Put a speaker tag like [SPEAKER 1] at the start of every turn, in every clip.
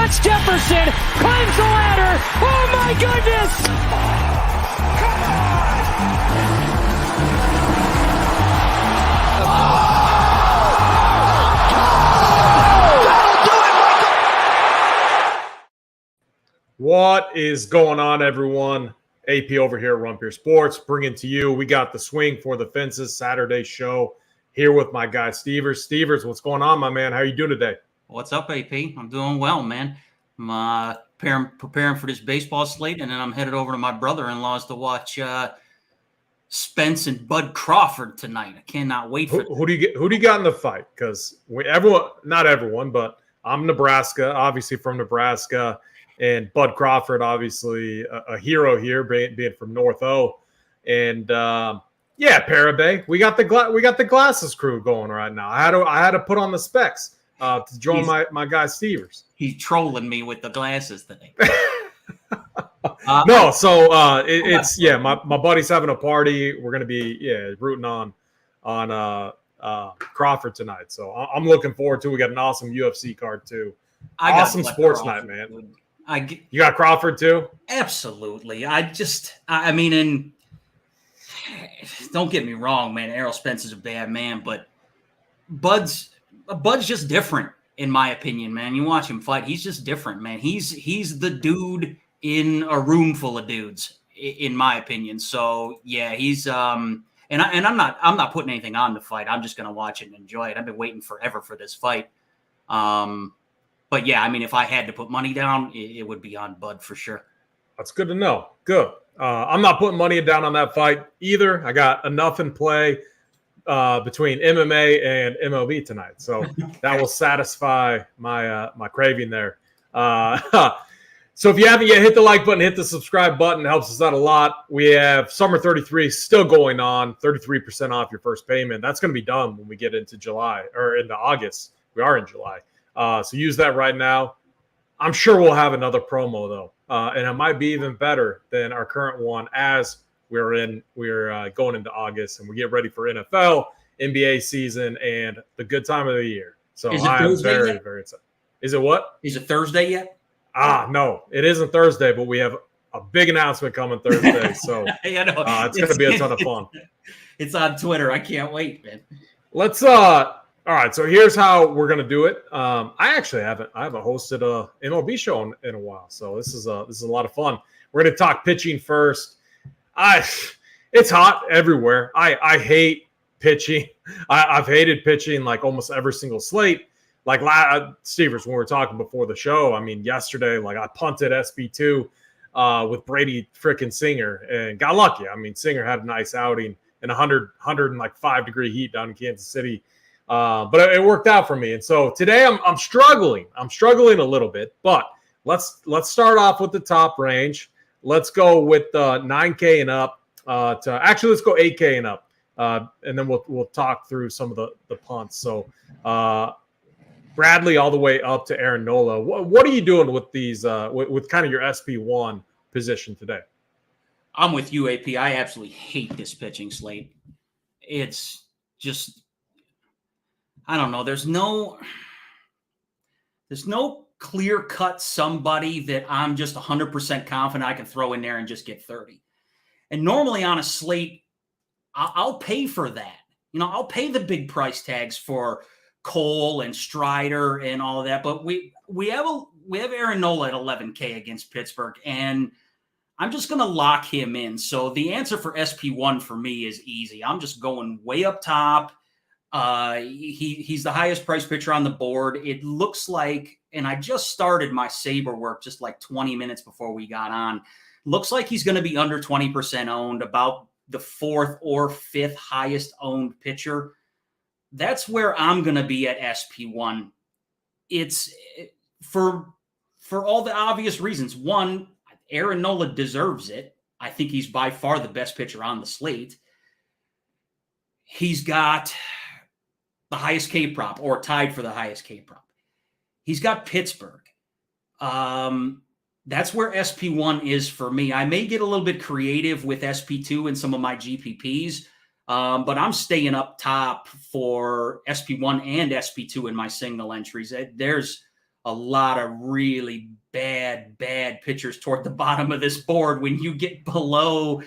[SPEAKER 1] Watch Jefferson climbs the ladder. Oh my goodness! Come
[SPEAKER 2] on! What is going on, everyone? AP over here at Rump Your Sports, bringing to you. We got the Swing for the Fences Saturday show here with my guy Stevers. Stevers, what's going on, my man? How you doing today?
[SPEAKER 3] What's up, AP? I'm doing well, man. I'm preparing for this baseball slate, and then I'm headed over to my brother-in-law's to watch Spence and Bud Crawford tonight. I cannot wait for
[SPEAKER 2] who do you got in the fight? Because not everyone, but I'm Nebraska, obviously from Nebraska, and Bud Crawford, obviously a hero here, being from North O, and Parabay. We got the glasses crew going right now. I had to put on the specs to join my guy Stevers.
[SPEAKER 3] He's trolling me with the glasses today.
[SPEAKER 2] My buddy's having a party. We're gonna be rooting on Crawford tonight. So I'm looking forward to it. We got an awesome UFC card too. Awesome sports night, man. You got Crawford too?
[SPEAKER 3] Absolutely. I mean, and don't get me wrong, man. Errol Spence is a bad man, but Bud's just different, in my opinion, man. You watch him fight, he's just different, man. He's the dude in a room full of dudes, in my opinion. So yeah, he's and I'm not putting anything on the fight. I'm just gonna watch it and enjoy it. I've been waiting forever for this fight. But yeah, I mean, if I had to put money down, it would be on Bud for sure. That's
[SPEAKER 2] good to know. Good. I'm not putting money down on that fight either. I got enough in play between MMA and MLB tonight, so that will satisfy my craving there. So if you haven't yet, hit the like button, hit the subscribe button. It helps us out a lot. We have Summer 33 still going on, 33% off your first payment. That's going to be done when we get into July or into August. We are in July. So use that right now. I'm sure we'll have another promo though, and it might be even better than our current one as we're going into August and we get ready for NFL, NBA season, and the good time of the year. So I'm very, very excited. Is it what?
[SPEAKER 3] Is it Thursday yet?
[SPEAKER 2] No, it isn't Thursday, but we have a big announcement coming Thursday. So it's going to be a ton of fun.
[SPEAKER 3] It's on Twitter. I can't wait, man.
[SPEAKER 2] Let's all right, so here's how we're gonna do it. I haven't hosted a MLB show in a while, so this is a lot of fun. We're gonna talk pitching first. It's hot everywhere. I hate pitching. I've hated pitching like almost every single slate. Like Stevers, when we were talking before the show, I mean yesterday, like I punted SP2 with Brady frickin' Singer and got lucky. I mean Singer had a nice outing in 105 degree heat down in Kansas City. But it worked out for me. And so today I'm struggling. I'm struggling a little bit, but let's start off with the top range. Let's go with 9K and up let's go 8K and up. And then we'll talk through some of the punts. So Bradley all the way up to Aaron Nola. What are you doing with these with kind of your SP1 position today?
[SPEAKER 3] I'm with you, AP. I absolutely hate this pitching slate. It's just, I don't know. There's no clear-cut somebody that I'm just 100% confident I can throw in there and just get 30. And normally on a slate, I'll pay for that. I'll pay the big price tags for Cole and Strider and all of that. But we have Aaron Nola at 11K against Pittsburgh, and I'm just going to lock him in. So the answer for SP1 for me is easy. I'm just going way up top. He's the highest price pitcher on the board. It looks like, and I just started my Sabre work just like 20 minutes before we got on. Looks like he's going to be under 20% owned, about the fourth or fifth highest owned pitcher. That's where I'm going to be at SP1. It's for all the obvious reasons. One, Aaron Nola deserves it. I think he's by far the best pitcher on the slate. He's got the highest K prop, or tied for the highest K prop. He's got Pittsburgh. That's where SP1 is for me. I may get a little bit creative with SP2 and some of my GPPs, but I'm staying up top for SP1 and SP2 in my single entries. There's a lot of really bad pitchers toward the bottom of this board. When you get below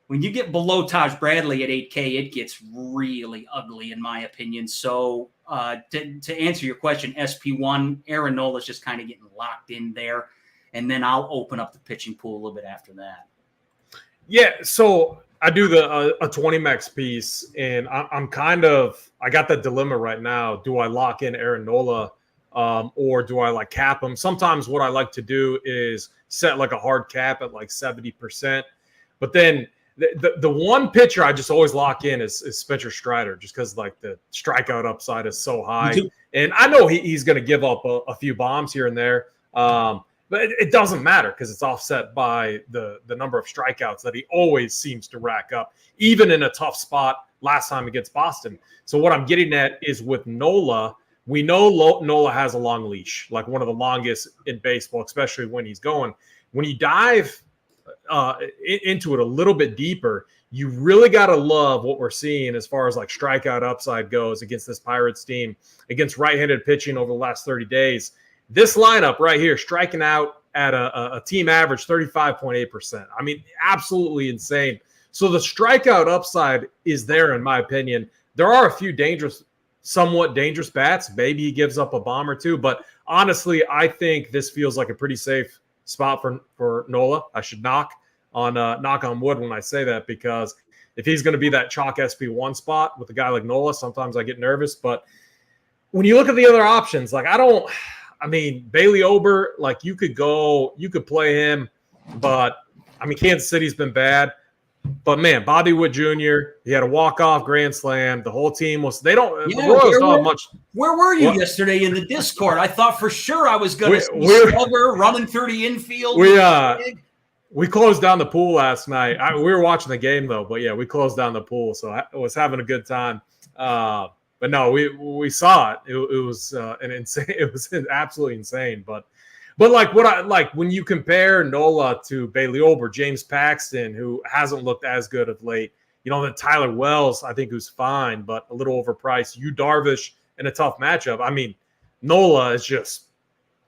[SPEAKER 3] Taj Bradley at 8K, it gets really ugly, in my opinion. So to answer your question, SP1, Aaron Nola's just kind of getting locked in there. And then I'll open up the pitching pool a little bit after that.
[SPEAKER 2] Yeah, so I do a 20 max piece, and I got that dilemma right now. Do I lock in Aaron Nola or do I like cap him? Sometimes what I like to do is set like a hard cap at like 70%. But then the one pitcher I just always lock in is Spencer Strider, just because like the strikeout upside is so high. And I know he's going to give up a few bombs here and there. But it doesn't matter because it's offset by the number of strikeouts that he always seems to rack up, even in a tough spot last time against Boston. So what I'm getting at is with Nola, we know Nola has a long leash, like one of the longest in baseball, especially when he's going. When you dive into it a little bit deeper, you really got to love what we're seeing as far as like strikeout upside goes against this Pirates team, against right-handed pitching over the last 30 days. This lineup right here, striking out at a team average 35.8%. I mean, absolutely insane. So the strikeout upside is there, in my opinion. There are a few somewhat dangerous bats. Maybe he gives up a bomb or two. But honestly, I think this feels like a pretty safe spot for Nola. I should knock on wood when I say that, because if he's going to be that chalk SP1 spot with a guy like Nola, sometimes I get nervous. But when you look at the other options, like Bailey Ober, like you could play him, but I mean, Kansas City's been bad. But man, Bobby Witt Jr., he had a walk-off grand slam. The whole team the Royals don't have much.
[SPEAKER 3] Where were you yesterday in the Discord? I thought for sure I was going to see Slugger running through the infield.
[SPEAKER 2] We closed down the pool last night. We were watching the game though, but yeah, we closed down the pool, so I was having a good time. But no, we saw it. It was an insane. It was absolutely insane. But like what I like when you compare Nola to Bailey Ober, James Paxton, who hasn't looked as good of late. Then Tyler Wells, I think, who's fine, but a little overpriced. Yu Darvish in a tough matchup. I mean, Nola is just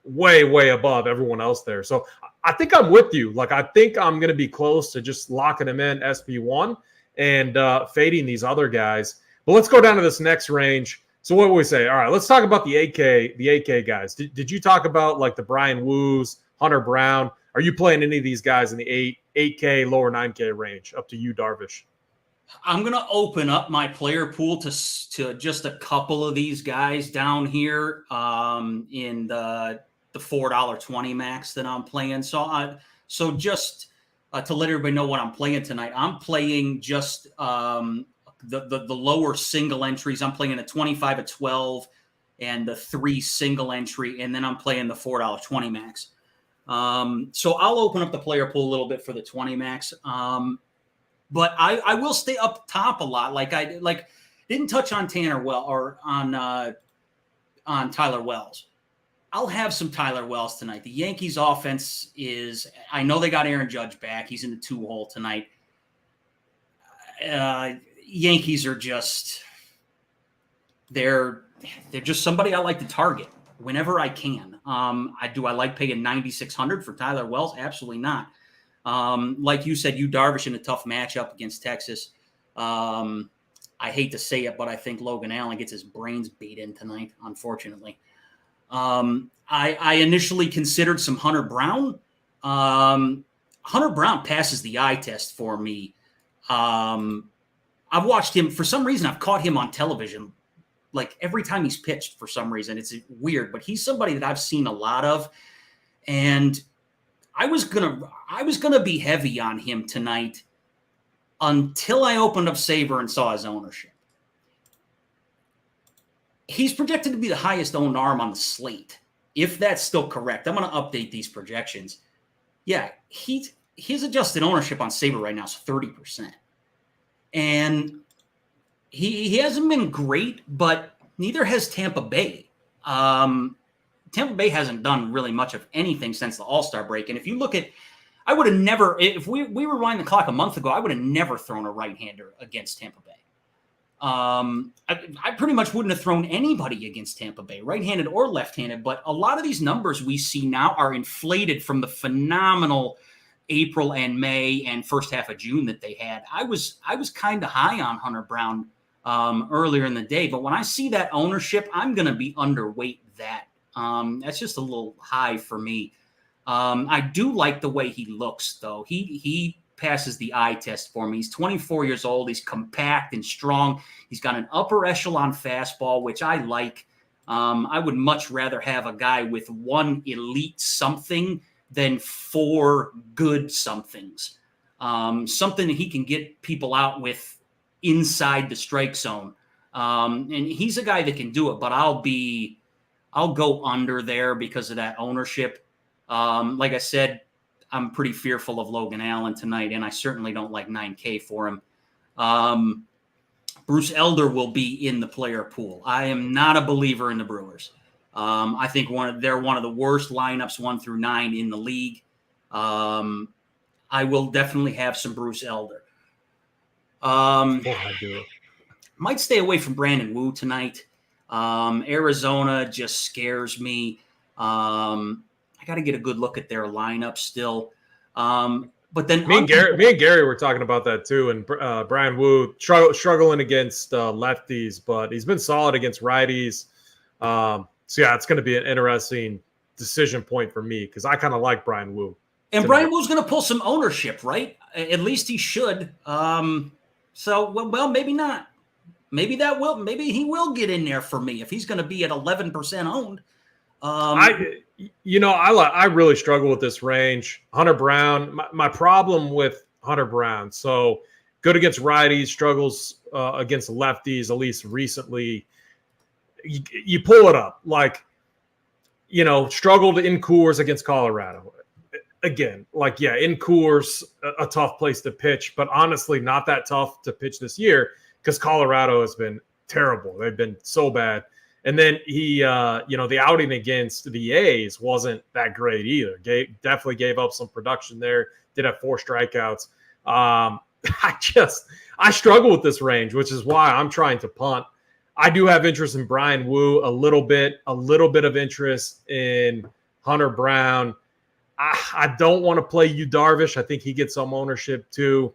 [SPEAKER 2] way above everyone else there. So I think I'm with you. Like, I think I'm going to be close to just locking him in SP1 and fading these other guys. But let's go down to this next range. So what would we say? All right, let's talk about the 8K guys. Did you talk about like the Brian Woos, Hunter Brown? Are you playing any of these guys in the 8K, lower 9K range? Up to you, Darvish.
[SPEAKER 3] I'm going to open up my player pool to just a couple of these guys down here in the $4.20 max that I'm playing. So just to let everybody know what I'm playing tonight, I'm playing just the lower single entries. I'm playing a 25 at 12 and the 3 single entry, and then I'm playing the $4.20 max. So I'll open up the player pool a little bit for the 20 max. But I will stay up top a lot. Didn't touch on on Tyler Wells. I'll have some Tyler Wells tonight. The Yankees offense I know they got Aaron Judge back. He's in the 2-hole tonight. Yankees are they're just somebody I like to target whenever I can. I like paying $9,600 for Tyler Wells? Absolutely not. Like you said, Yu Darvish in a tough matchup against Texas. I hate to say it, but I think Logan Allen gets his brains beat in tonight, unfortunately. I initially considered some Hunter Brown. Hunter Brown passes the eye test for me. I've watched him. For some reason, I've caught him on television, like every time he's pitched for some reason. It's weird, but he's somebody that I've seen a lot of. And I was gonna be heavy on him tonight until I opened up Saber and saw his ownership. He's projected to be the highest owned arm on the slate. If that's still correct, I'm going to update these projections. Yeah, his adjusted ownership on Saber right now is 30%. And he hasn't been great, but neither has Tampa Bay. Tampa Bay hasn't done really much of anything since the All-Star break. And if you look at, I would have never, if we rewind the clock a month ago, I would have never thrown a right-hander against Tampa Bay. I pretty much wouldn't have thrown anybody against Tampa Bay, right-handed or left-handed, but a lot of these numbers we see now are inflated from the phenomenal April and May and first half of June that they had. I was kind of high on Hunter Brown earlier in the day, but when I see that ownership, I'm going to be underweight that. That's just a little high for me. I do like the way he looks, though. He passes the eye test for me. He's 24 years old. He's compact and strong. He's got an upper echelon fastball, which I like. I would much rather have a guy with one elite something than four good somethings. Something that he can get people out with inside the strike zone. And he's a guy that can do it, but I'll go under there because of that ownership. Like I said, I'm pretty fearful of Logan Allen tonight, and I certainly don't like 9K for him. Bruce Elder will be in the player pool. I am not a believer in the Brewers. I think they're one of the worst lineups 1 through 9 in the league. I will definitely have some Bruce Elder.
[SPEAKER 2] I do.
[SPEAKER 3] Might stay away from Brandon Wu tonight. Arizona just scares me. I got to get a good look at their lineup still. But then
[SPEAKER 2] me and Gary were talking about that too. And Brian Wu struggling against lefties, but he's been solid against righties. So yeah, it's going to be an interesting decision point for me because I kind of like Brian Wu.
[SPEAKER 3] And Brian Wu's going to pull some ownership, right? At least he should. Well, maybe not. Maybe he will get in there for me if he's going to be at 11% owned. I really struggle with this range. Hunter Brown, my problem with Hunter Brown, so good against righties, struggles against lefties, at least recently. You pull it up, struggled in Coors against Colorado. Again, in Coors, a tough place to pitch, but honestly, not that tough to pitch this year because Colorado has been terrible. They've been so bad. And then he, the outing against the A's wasn't that great either. Definitely gave up some production there. Did have 4 strikeouts. I struggle with this range, which is why I'm trying to punt. I do have interest in Brian Wu a little bit of interest in Hunter Brown. I don't want to play Yu Darvish. I think he gets some ownership too.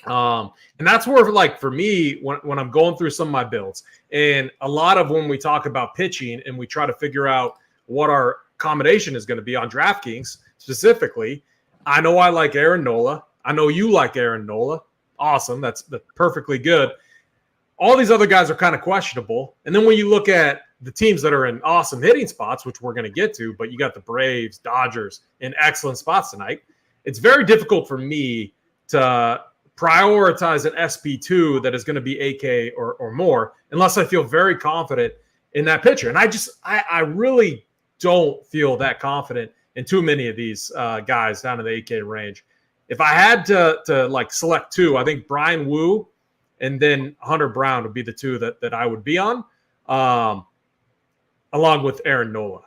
[SPEAKER 3] And that's where, for me, when I'm going through some of my builds, and a lot of when we talk about pitching and we try to figure out what our accommodation is going to be on DraftKings specifically, I know I like Aaron Nola. I know you like Aaron Nola. Awesome. That's perfectly good. All these other guys are kind of questionable. And then when you look at the teams that are in awesome hitting spots, which we're going to get to, but you got the Braves, Dodgers in excellent spots tonight, it's very difficult for me to prioritize an SP2 that is going to be AK or more, unless I feel very confident in that pitcher. And I really don't feel that confident in too many of these guys down in the AK range. If I had to select 2, I think Brian Wu and then Hunter Brown would be the 2 that I would be on, along with Aaron Nola.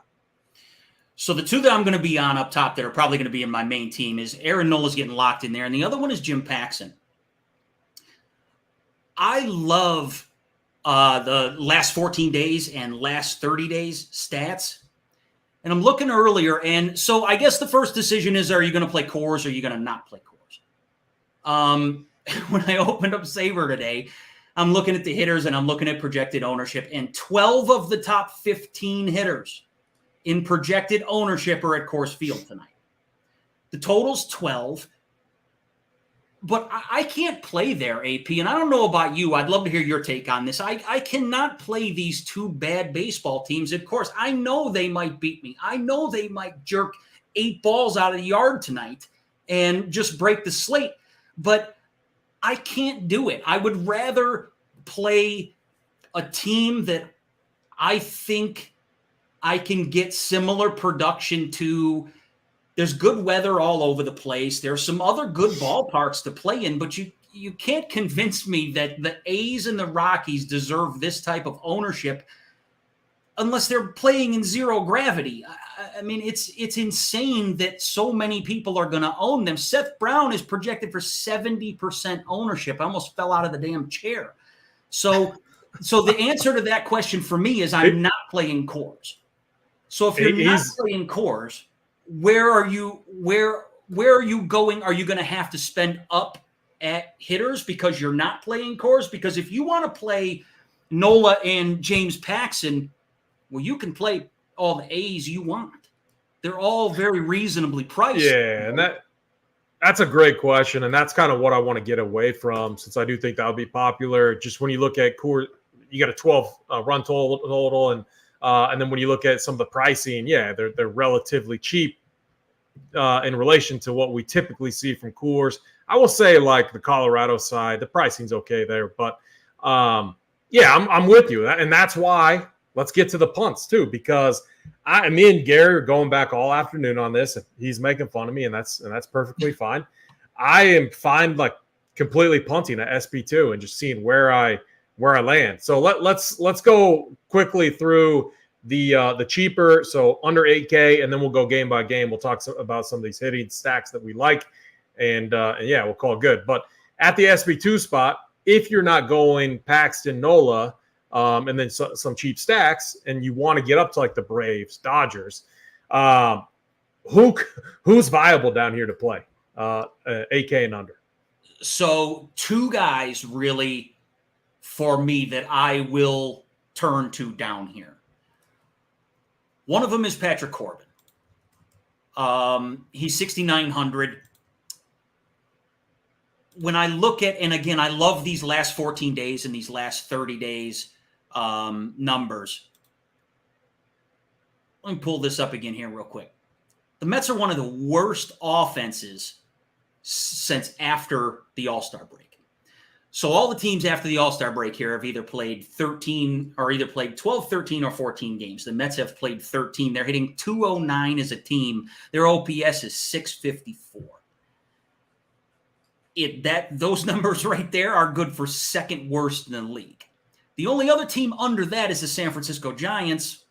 [SPEAKER 3] So the 2 that I'm going to be on up top that are probably going to be in my main team is Aaron Nola's getting locked in there, and the other one is Jim Paxton. I love the last 14 days and last 30 days stats. And I'm looking earlier, and so I guess the first decision is, are you going to play Coors or are you going to not play Coors? When I opened up Saber today, I'm looking at the hitters and I'm looking at projected ownership, and 12 of the top 15 hitters in projected ownership are at Coors Field tonight. The total's 12. But I can't play there, AP, and I don't know about you. I'd love to hear your take on this. I cannot play these 2 bad baseball teams at Coors. I know they might beat me. I know they might jerk 8 balls out of the yard tonight and just break the slate, but I can't do it. I would rather play a team that I think I can get similar production to. There's good weather all over the place. There's some other good ballparks to play in, but you can't convince me that the A's and the Rockies deserve this type of ownership unless they're playing in zero gravity. I mean, it's insane that so many people are going to own them. Seth Brown is projected for 70% ownership. I almost fell out of the damn chair. So the answer to that question for me is I'm not playing cores. So if you're not playing cores, where are you going? Are you going to have to spend up at hitters because you're not playing cores? Because if you want to play Nola and James Paxton, well, you can play all the A's you want. They're all very reasonably priced.
[SPEAKER 2] Yeah, and that's a great question, and that's kind of what I want to get away from, since I do think that'll be popular. Just when you look at core, you got a 12 run total, and then when you look at some of the pricing, yeah, they're relatively cheap in relation to what we typically see from Coors. I will say, like the Colorado side, the pricing's okay there, but yeah, I'm with you, and that's why let's get to the punts too, because me and Gary are going back all afternoon on this. He's making fun of me, and that's perfectly fine. I am fine, like completely punting at SP2 and just seeing where I land. So let's go quickly through the cheaper, so under 8K, and then we'll go game by game. We'll talk about some of these hitting stacks that we like, and yeah, we'll call it good. But at the SP2 spot, if you're not going Paxton, Nola, and then some cheap stacks, and you want to get up to like the Braves, Dodgers, who's viable down here to play 8K and under?
[SPEAKER 3] So two guys really for me that I will turn to down here. One of them is Patrick Corbin. He's 6,900. When I look at, and again, I love these last 14 days and these last 30 days numbers. Let me pull this up again here real quick. The Mets are one of the worst offenses since after the All-Star break. So all the teams after the All-Star break here have either played 12, 13, or 14 games. The Mets have played 13. They're hitting 209 as a team. Their OPS is 654. Those numbers right there are good for second worst in the league. The only other team under that is the San Francisco Giants,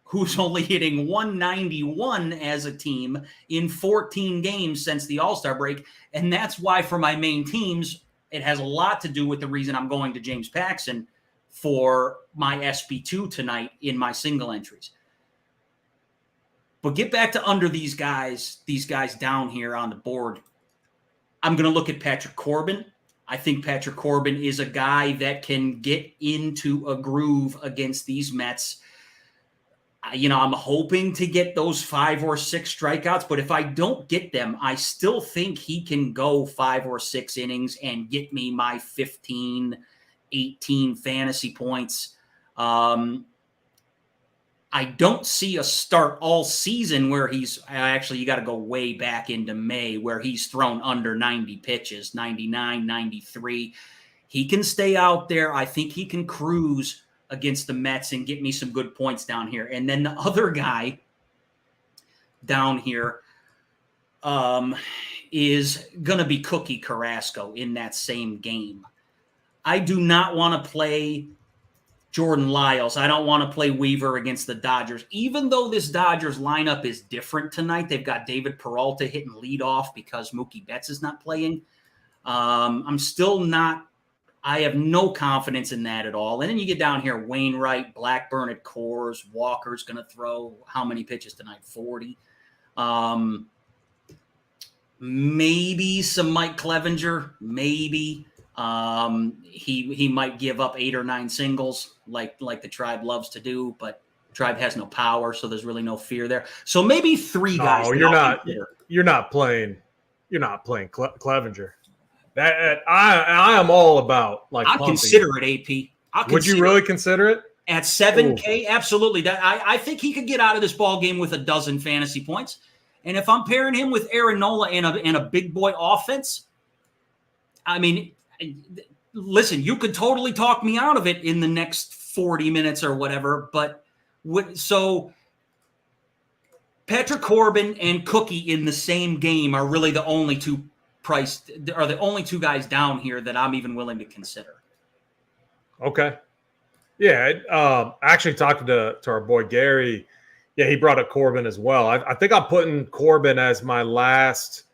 [SPEAKER 3] who's only hitting 191 as a team in 14 games since the All-Star break. And that's why for my main teams, it has a lot to do with the reason I'm going to James Paxton for my SP2 tonight in my single entries. But get back to under these guys down here on the board. I'm going to look at Patrick Corbin. I think Patrick Corbin is a guy that can get into a groove against these Mets. I'm hoping to get those 5 or 6 strikeouts, but if I don't get them, I still think he can go 5 or 6 innings and get me my 15, 18 fantasy points. I don't see a start all season where you got to go way back into May where he's thrown under 90 pitches, 99, 93. He can stay out there. I think he can cruise against the Mets and get me some good points down here. And then the other guy down here is going to be Cookie Carrasco in that same game. I do not want to play Jordan Lyles. I don't want to play Weaver against the Dodgers. Even though this Dodgers lineup is different tonight, they've got David Peralta hitting leadoff because Mookie Betts is not playing. I have no confidence in that at all. And then you get down here, Wainwright, Blackburn at Coors, Walker's going to throw how many pitches tonight? 40. Maybe some Mike Clevenger, maybe. He might give up 8 or 9 singles like the Tribe loves to do, but Tribe has no power, so there's really no fear there. So maybe 3 guys.
[SPEAKER 2] Oh, you're not playing Clevenger. That I am all about like.
[SPEAKER 3] I'll consider it, AP.
[SPEAKER 2] Would you really consider it
[SPEAKER 3] at 7K? Ooh. Absolutely. I think he could get out of this ball game with a dozen fantasy points. And if I'm pairing him with Aaron Nola and a big boy offense, I mean, listen, you could totally talk me out of it in the next 40 minutes or whatever. But so Patrick Corbin and Cookie in the same game are really the only two guys down here that I'm even willing to consider.
[SPEAKER 2] Okay. Yeah. I actually talked to our boy Gary. Yeah, he brought up Corbin as well. I think I'm putting Corbin as my last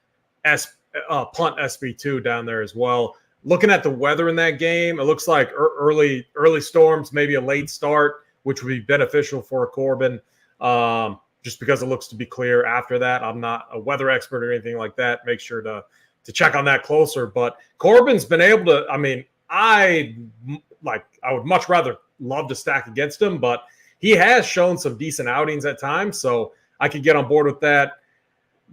[SPEAKER 2] punt SP2 down there as well. looking at the weather in that game, it looks like early storms, maybe a late start, which would be beneficial for Corbin, just because it looks to be clear after that. I'm not a weather expert or anything like that. Make sure to check on that closer. But Corbin's been able to, I mean, I would much rather love to stack against him, but he has shown some decent outings at times, so I could get on board with that.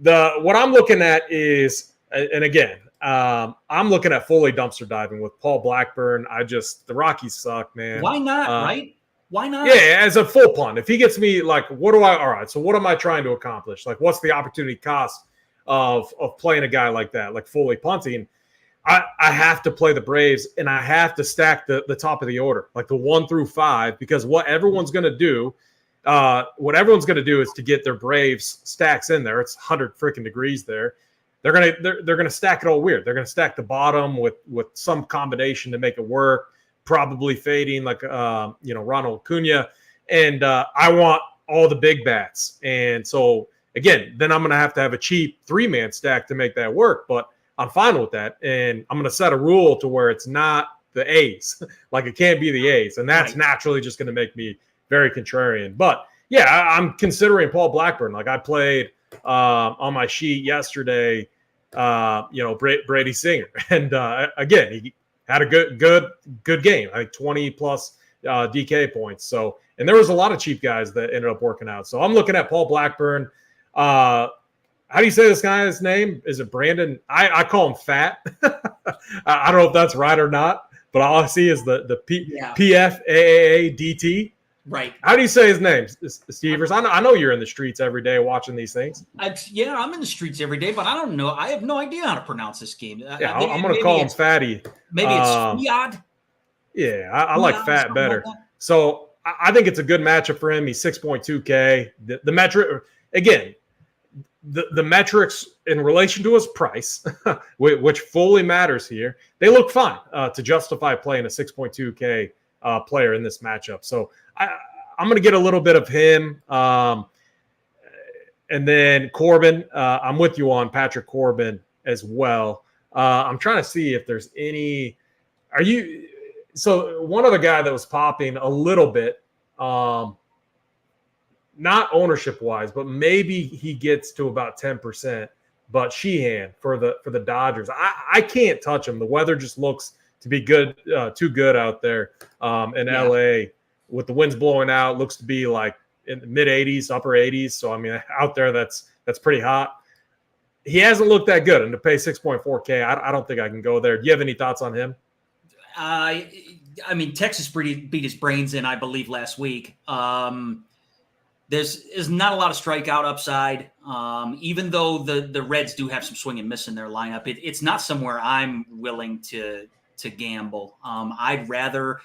[SPEAKER 2] What I'm looking at is, and again, I'm looking at fully dumpster diving with Paul Blackburn. The Rockies suck, man.
[SPEAKER 3] Why not, right? Why not?
[SPEAKER 2] Yeah, as a full punt. If he gets me, like, all right, so what am I trying to accomplish? Like, what's the opportunity cost of playing a guy like that, like fully punting? I have to play the Braves, and I have to stack the top of the order, like the 1 through 5, because what everyone's going to do is to get their Braves stacks in there. It's 100 freaking degrees there. They're gonna stack it all weird. They're gonna stack the bottom with some combination to make it work, probably fading like Ronald Acuna, and I want all the big bats. And so again, then I'm gonna have to have a cheap 3-man stack to make that work. But I'm fine with that, and I'm gonna set a rule to where it's not the A's. Like, it can't be the A's, and that's naturally just gonna make me very contrarian. But yeah, I'm considering Paul Blackburn. Like, I played on my sheet yesterday, Brady Singer, and again, he had a good game. I think 20 plus DK points. So, and there was a lot of cheap guys that ended up working out. So I'm looking at Paul Blackburn. How do you say this guy's name? Is it Brandon? I call him Fat. I don't know if that's right or not, but all I see is the PFAADT.
[SPEAKER 3] Right.
[SPEAKER 2] How do you say his name, Stevers? I know you're in the streets every day watching these things.
[SPEAKER 3] I'm in the streets every day, but I don't know. I have no idea how to pronounce this game.
[SPEAKER 2] Yeah, I'm going to call him Fatty.
[SPEAKER 3] Maybe it's Fiat.
[SPEAKER 2] Yeah, I like Fat better. Like, so I think it's a good matchup for him. He's 6.2K. The metric, again, the metrics in relation to his price, which fully matters here, they look fine to justify playing a 6.2K player in this matchup. So I'm going to get a little bit of him. And then Corbin, I'm with you on Patrick Corbin as well. I'm trying to see if there's any. So one other guy that was popping a little bit, not ownership wise, but maybe he gets to about 10%. But Sheehan for the Dodgers, I can't touch him. The weather just looks to be good, too good out there in LA with the winds blowing out. Looks to be like in the mid 80s, upper 80s. So I mean, out there that's pretty hot. He hasn't looked that good, and to pay 6.4K, I don't think I can go there. Do you have any thoughts on him?
[SPEAKER 3] I mean, Texas beat his brains in, I believe, last week. There's not a lot of strikeout upside, even though the Reds do have some swing and miss in their lineup. It's not somewhere I'm willing to gamble. I'd rather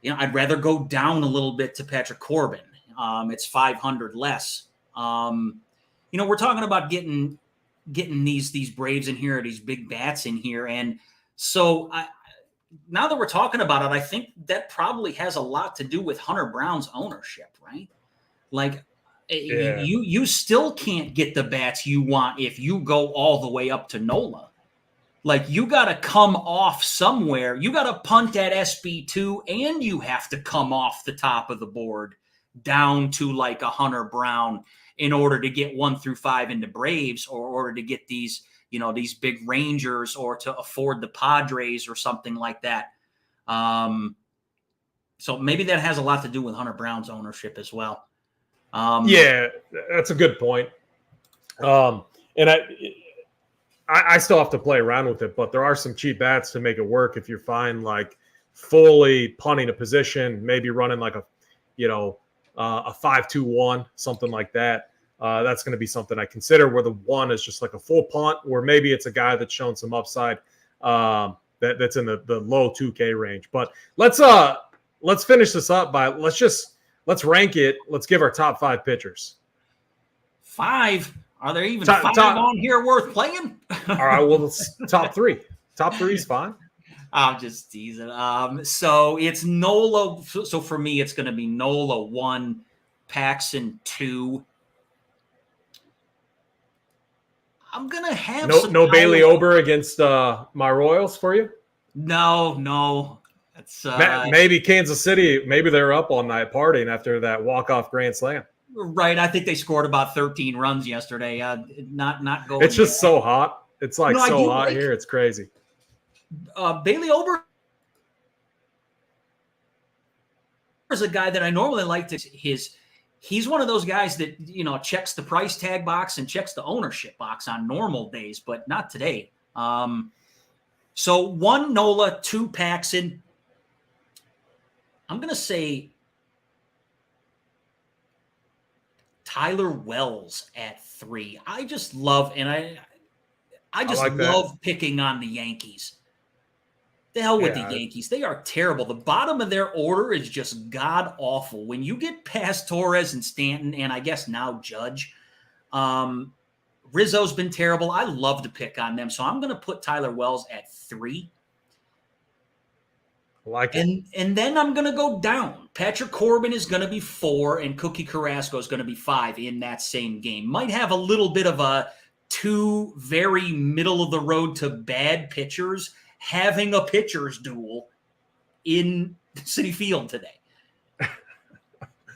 [SPEAKER 3] go down a little bit to Patrick Corbin. It's 500 less. We're talking about getting these Braves in here, these big bats in here, and so now that we're talking about it, I think that probably has a lot to do with Hunter Brown's ownership, right? Like, you still can't get the bats you want if you go all the way up to Nola. Like, you got to come off somewhere. You got to punt at SB2, and you have to come off the top of the board down to like a Hunter Brown in order to get 1 through 5 into Braves, or in order to get these big Rangers, or to afford the Padres or something like that. So maybe that has a lot to do with Hunter Brown's ownership as well.
[SPEAKER 2] Yeah, that's a good point. And I still have to play around with it, but there are some cheap bats to make it work if you're fine, like fully punting a position, maybe running like a 5-2-1, something like that. That's going to be something I consider, where the 1 is just like a full punt, or maybe it's a guy that's shown some upside that's in the low 2K range. But let's finish this up by let's rank it. Let's give our top 5 pitchers.
[SPEAKER 3] 5? Are there even 5 on here worth playing?
[SPEAKER 2] All right, well, top 3. Top 3 is fine.
[SPEAKER 3] I'm just teasing. So it's Nola. So for me, it's going to be Nola 1, Paxton 2. I'm going to have
[SPEAKER 2] no Bailey Ober against my Royals for you?
[SPEAKER 3] No. That's
[SPEAKER 2] Maybe Kansas City, maybe they're up all night partying after that walk-off grand slam.
[SPEAKER 3] right. I think they scored about 13 runs yesterday. Not going.
[SPEAKER 2] It's just so hot. It's like so hot here. It's crazy.
[SPEAKER 3] Bailey Ober is a guy that I normally like to he's one of those guys that, checks the price tag box and checks the ownership box on normal days, but not today. So 1 Nola, 2 Paxson. I'm going to say Tyler Wells at 3. I just love, and I just
[SPEAKER 2] like
[SPEAKER 3] love picking on the Yankees. The hell with the Yankees. They are terrible. The bottom of their order is just god awful. When you get past Torres and Stanton, and I guess now Judge, Rizzo's been terrible. I love to pick on them. So I'm going to put Tyler Wells at 3.
[SPEAKER 2] I like it.
[SPEAKER 3] And then I'm going to go down. Patrick Corbin is going to be 4, and Cookie Carrasco is going to be 5 in that same game. Might have a little bit of a 2 very middle of the road to bad pitchers having a pitcher's duel in City Field today.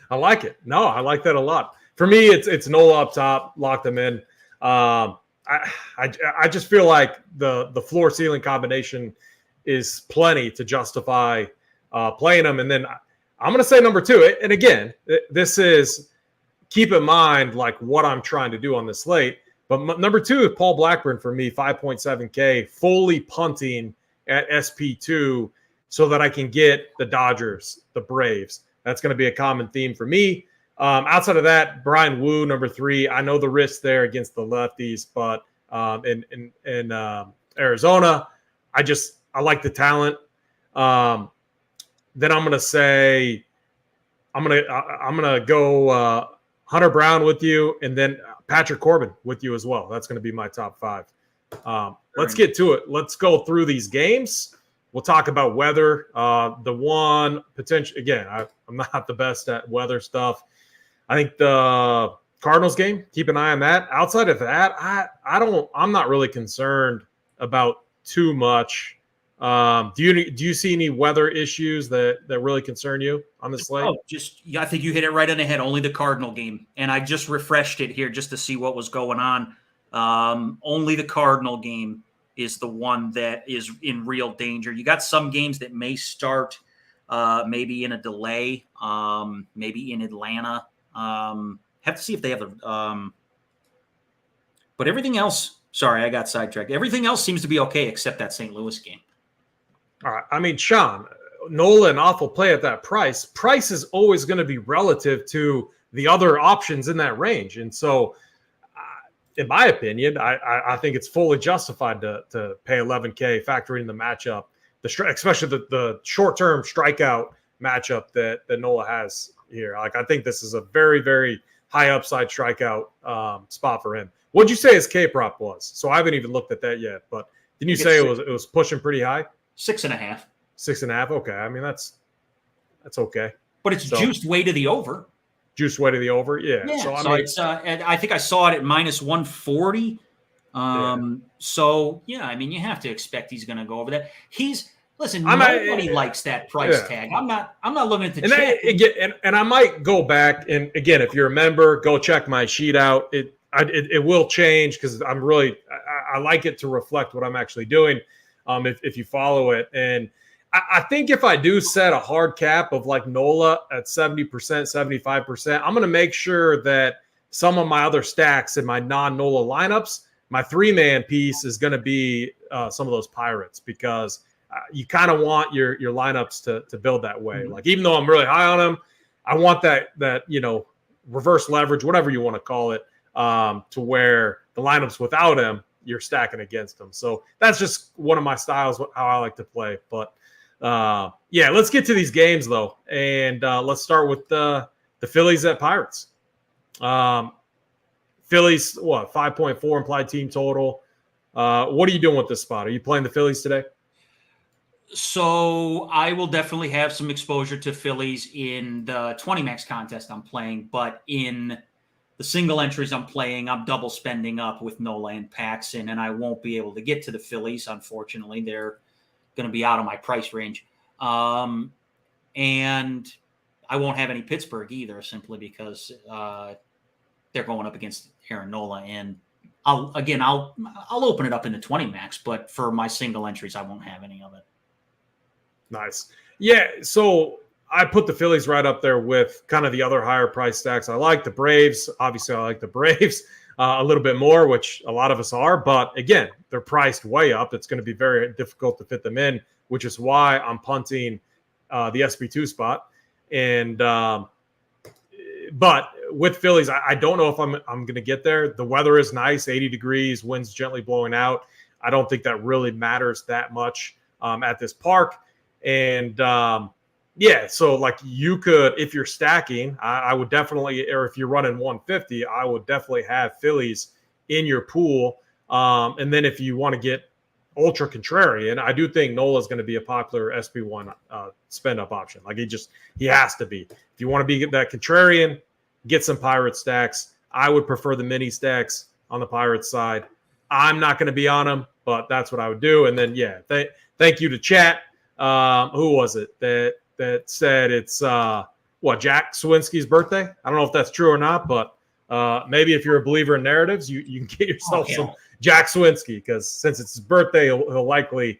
[SPEAKER 2] I like it. No, I like that a lot. For me, it's Nola up top, lock them in. I just feel like the floor ceiling combination is plenty to justify playing them. And then I'm going to say number 2. And again, this is, keep in mind like what I'm trying to do on this slate. But number 2 is Paul Blackburn for me, 5.7K, fully punting at SP2 so that I can get the Dodgers, the Braves. That's going to be a common theme for me. Outside of that, Brian Wu, number 3. I know the risk there against the lefties, but in Arizona, I like the talent. Then I'm going to say I'm going to go Hunter Brown with you, and then Patrick Corbin with you as well. That's going to be my top 5. Let's get to it. Let's go through these games. We'll talk about weather. The one potential, again, I'm not the best at weather stuff. I think the Cardinals game, keep an eye on that. Outside of that, I'm not really concerned about too much. Do you see any weather issues that really concern you on the slate?
[SPEAKER 3] I think you hit it right on the head. Only the Cardinal game, and I just refreshed it here just to see what was going on. Only the Cardinal game is the one that is in real danger. You got some games that may start maybe in a delay, maybe in Atlanta. Have to see if they have but everything else. Sorry, I got sidetracked. Everything else seems to be okay except that St. Louis game.
[SPEAKER 2] All right. I mean, Sean, Nola and awful play at that price. Price is always going to be relative to the other options in that range. And so, in my opinion, I think it's fully justified to pay $11K, factoring in the matchup, especially the short-term strikeout matchup that Nola has here. Like, I think this is a very, very high upside strikeout spot for him. What'd you say his K prop was? So I haven't even looked at that yet, but didn't you say it was pushing pretty high?
[SPEAKER 3] 6.5.
[SPEAKER 2] 6.5. Okay. I mean, that's okay.
[SPEAKER 3] But it's juiced way to the over.
[SPEAKER 2] Juiced way to the over. Yeah.
[SPEAKER 3] So it's, and I think I saw it at minus 140. So yeah, I mean, you have to expect he's going to go over that. Nobody likes that price tag. I'm not looking at the check.
[SPEAKER 2] And I might go back and again, if you're a member, go check my sheet out. It will change because I like it to reflect what I'm actually doing. If you follow it. And I think if I do set a hard cap of like Nola at 70%, 75%, I'm going to make sure that some of my other stacks in my non-Nola lineups, my 3-man piece is going to be some of those Pirates because you kind of want your lineups to build that way. Mm-hmm. Like, even though I'm really high on them, I want that reverse leverage, whatever you want to call it, to where the lineups without him, you're stacking against them. So that's just one of my styles, how I like to play. But let's get to these games though. And let's start with the Phillies at Pirates. Phillies, 5.4 implied team total. What are you doing with this spot? Are you playing the Phillies today?
[SPEAKER 3] So I will definitely have some exposure to Phillies in the 20 max contest I'm playing, but in the single entries I'm playing, I'm double spending up with Nola and Paxson, and I won't be able to get to the Phillies. Unfortunately, they're going to be out of my price range. And I won't have any Pittsburgh either, simply because they're going up against Aaron Nola. And I'll open it up in the 20 max, but for my single entries, I won't have any of it.
[SPEAKER 2] Nice. Yeah. So I put the Phillies right up there with kind of the other higher price stacks. I like the Braves. Obviously, I like the Braves a little bit more, which a lot of us are. But again, they're priced way up. It's going to be very difficult to fit them in, which is why I'm punting the SB2 spot. And but with Phillies, I don't know if I'm going to get there. The weather is nice, 80 degrees, winds gently blowing out. I don't think that really matters that much at this park. And yeah, so like you could, if you're stacking, I would definitely, or if you're running 150, I would definitely have Phillies in your pool. And then if you want to get ultra contrarian, I do think Nola is going to be a popular SB1 spend up option. Like he has to be. If you want to be that contrarian, get some Pirate stacks. I would prefer the mini stacks on the Pirates side. I'm not going to be on them, but that's what I would do. And then, yeah, thank you to chat. Who was it that said it's Jack Swinski's birthday? I don't know if that's true or not, but maybe if you're a believer in narratives, you can get yourself some Jack Swinski, because since it's his birthday, he'll likely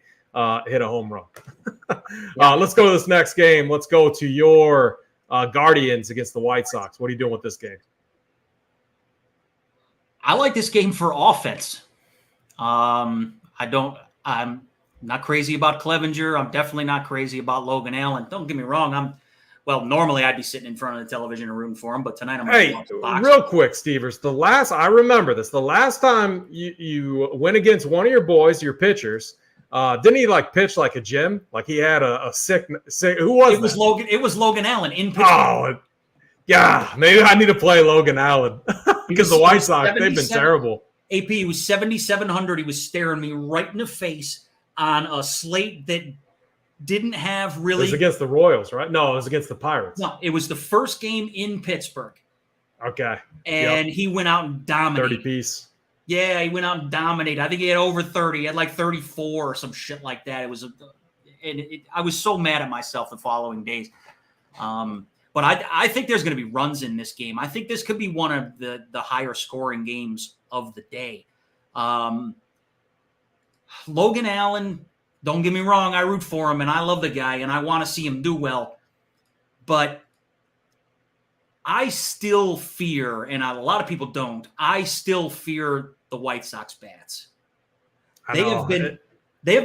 [SPEAKER 2] hit a home run. Let's go to this next game. Let's go to your Guardians against the White Sox. What are you doing with this game?
[SPEAKER 3] I like this game for offense. I'm not crazy about Clevenger. I'm definitely not crazy about Logan Allen. Don't get me wrong. Normally I'd be sitting in front of the television and rooting for him, but tonight I'm
[SPEAKER 2] real quick, Stevers. I remember this. The last time you went against one of your boys, your pitchers, didn't he pitch like a gym? Like he had a sick who was it?
[SPEAKER 3] It was Logan Allen in Pittsburgh.
[SPEAKER 2] Oh, yeah. Maybe I need to play Logan Allen because the White Sox, they've been terrible.
[SPEAKER 3] AP, he was 7,700. He was staring me right in the face on a slate that didn't have really.
[SPEAKER 2] It was against the Royals, right? No, it was against the Pirates.
[SPEAKER 3] No, it was the first game in Pittsburgh.
[SPEAKER 2] Okay.
[SPEAKER 3] And He went out and dominated.
[SPEAKER 2] 30 piece.
[SPEAKER 3] Yeah, he went out and dominated. I think he had over 30. He had like 34 or some shit like that. I was so mad at myself the following days. But I think there's going to be runs in this game. I think this could be one of the higher scoring games of the day. Logan Allen, don't get me wrong, I root for him and I love the guy and I want to see him do well. But I still fear, and a lot of people don't, I still fear the White Sox bats. They're